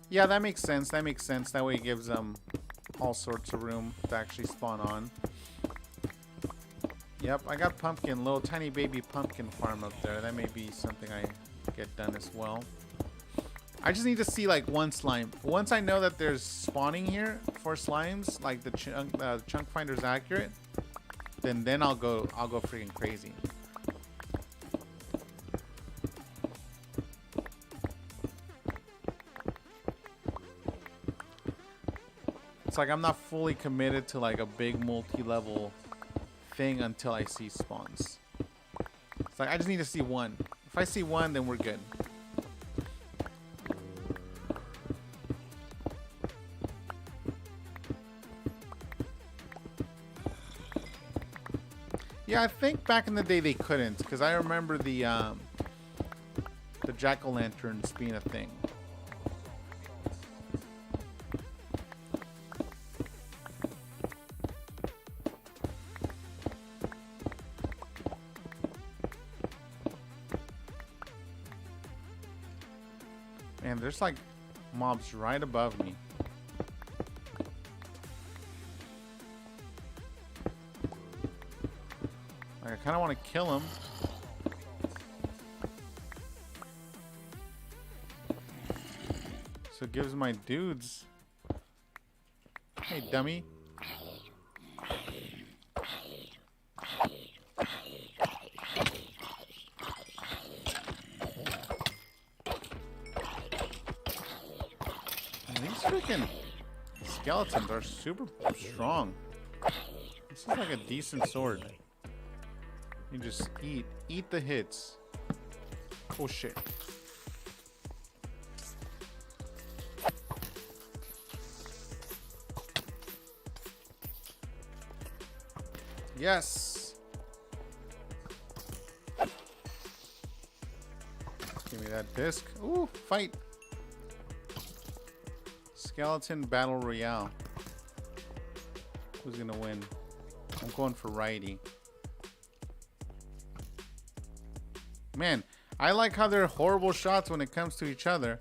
Yeah, that makes sense. That makes sense. That way it gives them all sorts of room to actually spawn on. Yep, I got pumpkin, little tiny baby pumpkin farm up there. That may be something I get done as well. I just need to see like one slime. Once I know that there's spawning here for slimes, like the chunk finder's accurate, then I'll go freaking crazy. It's like I'm not fully committed to like a big multi-level thing until I see spawns. It's like I just need to see one. If I see one, then we're good. Yeah, I think back in the day they couldn't, because I remember the jack-o'-lanterns being a thing. And there's like mobs right above me. Like, I kind of want to kill him. So it gives my dudes. Hey, dummy. These freaking skeletons are super strong. This is like a decent sword. You just eat the hits. Oh shit. Yes. Give me that disc. Ooh, fight. Skeleton Battle Royale. Who's gonna win? I'm going for righty. Man, I like how they're horrible shots when it comes to each other.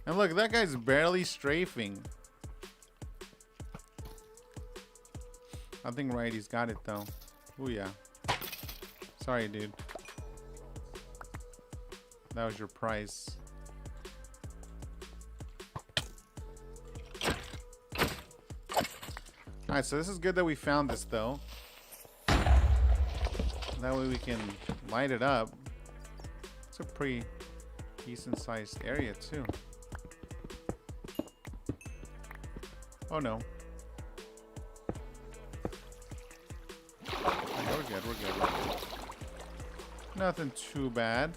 And look, that guy's barely strafing. I think righty's got it though. Oh yeah. Sorry, dude. That was your price. Alright, so this is good that we found this though. That way we can light it up. It's a pretty decent sized area too. Oh no. Okay, we're good, we're good. Nothing too bad.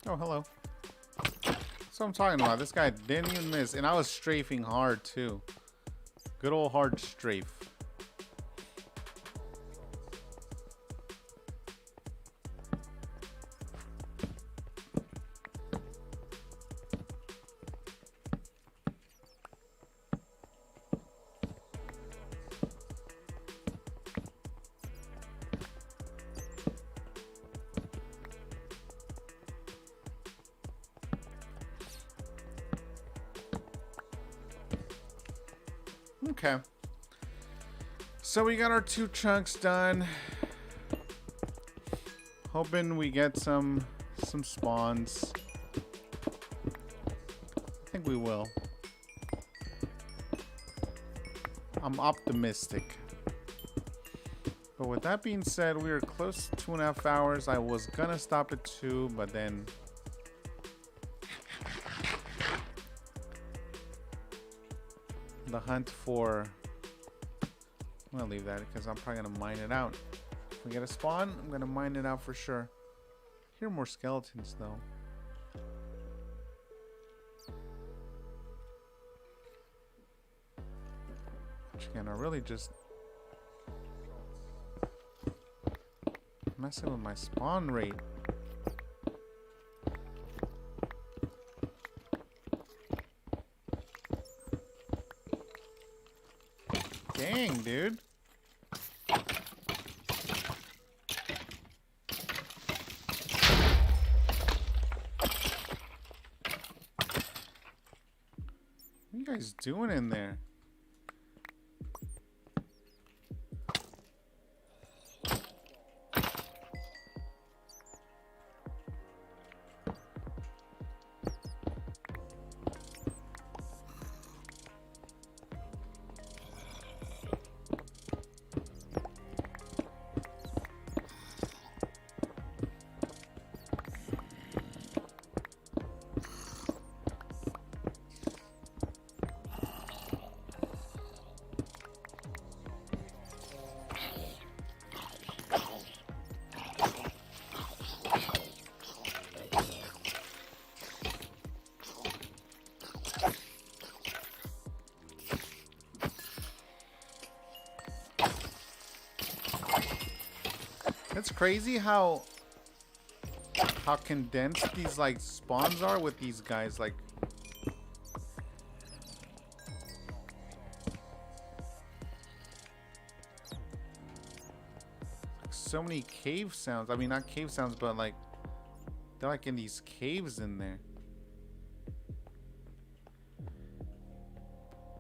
Oh, hello. That's what I'm talking about. This guy didn't even miss. And I was strafing hard, too. Good old hard strafe. Okay. So we got our 2 chunks done. Hoping we get some spawns. I think we will. I'm optimistic. But with that being said, we are close to 2.5 hours. I was gonna stop at 2, but then the hunt for... I'm gonna leave that because I'm probably gonna mine it out. If we get a spawn, I'm gonna mine it out for sure. Hear more skeletons though. Which again, are really just messing with my spawn rate. Dang, dude. What are you guys doing in there? It's crazy how condensed these like spawns are with these guys. Like, so many cave sounds. I mean, not cave sounds, but like they're like in these caves in there.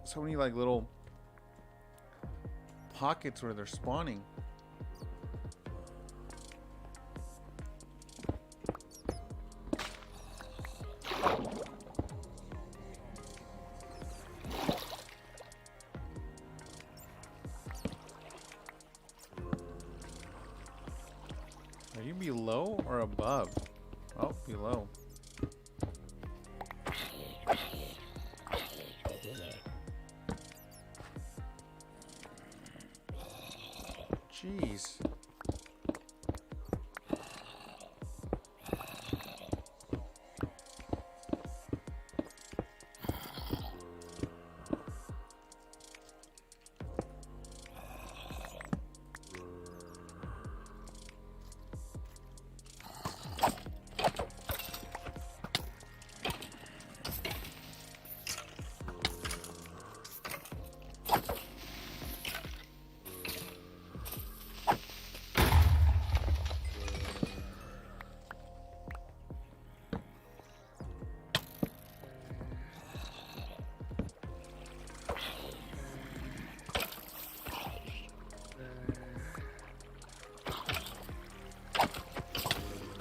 So many like little pockets where they're spawning. Are you below or above? Oh, below. Jeez.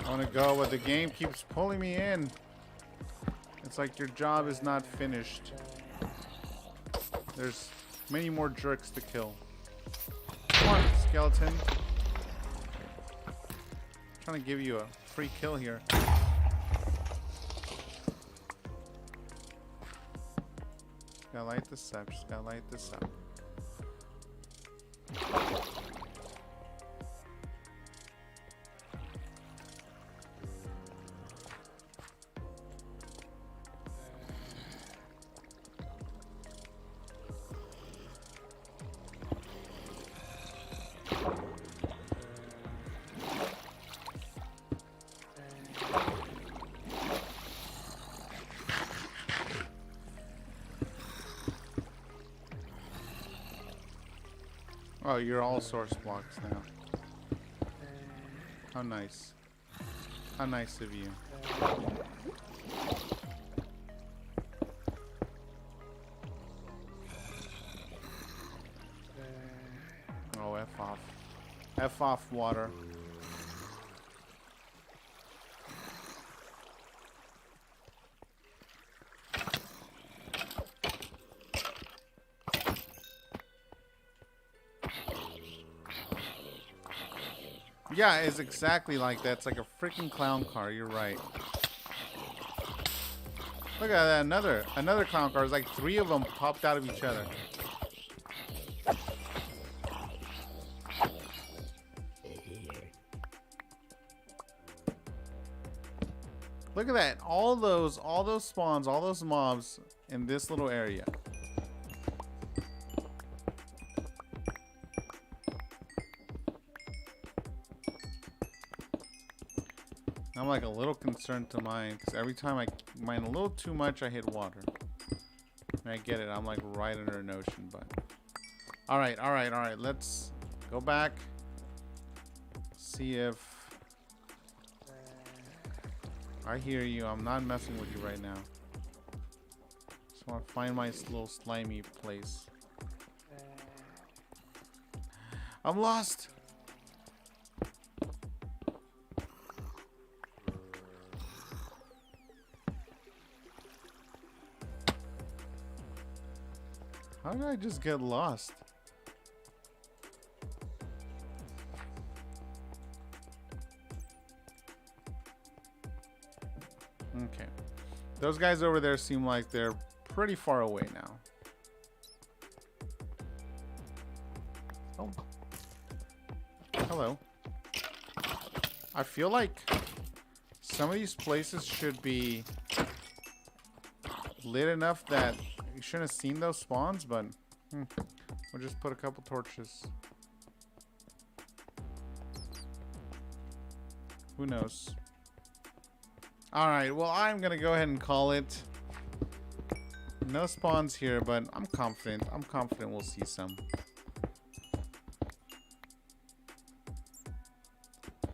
I want to go, but the game keeps pulling me in. It's like your job is not finished. There's many more jerks to kill. Come on, skeleton. I'm trying to give you a free kill here. Just gotta light this up. Just gotta light this up. Oh, you're all source blocks now. How nice. How nice of you. life off water. Yeah, it's exactly like that. It's like a freaking clown car. You're right. Look at that. Another clown car. It's like 3 of them popped out of each other. Look at that. All those spawns, all those mobs in this little area. I'm like a little concerned to mine because every time I mine a little too much, I hit water. And I get it. I'm like right under an ocean, but all right. Let's go back. See if I hear you. I'm not messing with you right now. Just want to find my little slimy place. I'm lost. How did I just get lost? Okay. Those guys over there seem like they're pretty far away now. Oh. Hello. I feel like some of these places should be lit enough that you shouldn't have seen those spawns, but we'll just put a couple torches. Who knows? Alright, well, I'm gonna go ahead and call it. No spawns here, but I'm confident. I'm confident we'll see some.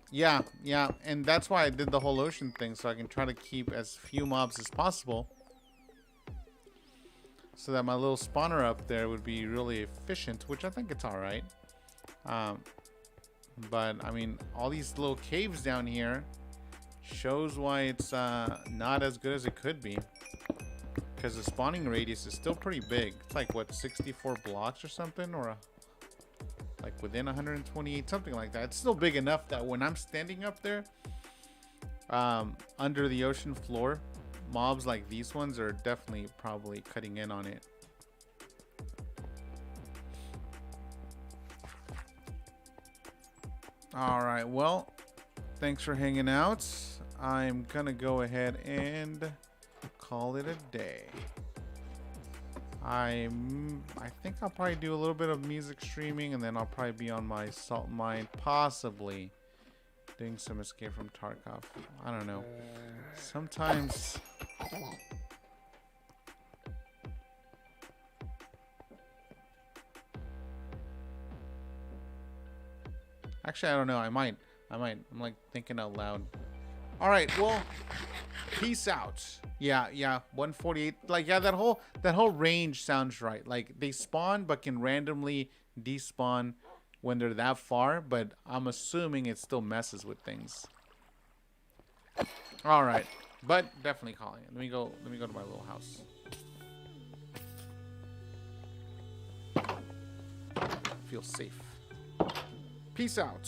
Yeah, and that's why I did the whole ocean thing, so I can try to keep as few mobs as possible. So that my little spawner up there would be really efficient, which I think it's alright. But, I mean, all these little caves down here shows why it's not as good as it could be. Because the spawning radius is still pretty big. It's like, what, 64 blocks or something? Or, like, within 128, something like that. It's still big enough that when I'm standing up there, under the ocean floor, mobs like these ones are definitely probably cutting in on it. Alright, well, thanks for hanging out. I'm gonna go ahead and call it a day. I think I'll probably do a little bit of music streaming, and then I'll probably be on my salt mine, possibly doing some Escape from Tarkov. I don't know. Sometimes actually, I don't know. I might. I'm like thinking out loud. All right. Well, peace out. Yeah. 148. Like, yeah, that whole range sounds right. Like, they spawn but can randomly despawn when they're that far. But I'm assuming it still messes with things. All right. But definitely calling it. Let me go to my little house. Feel safe. Peace out.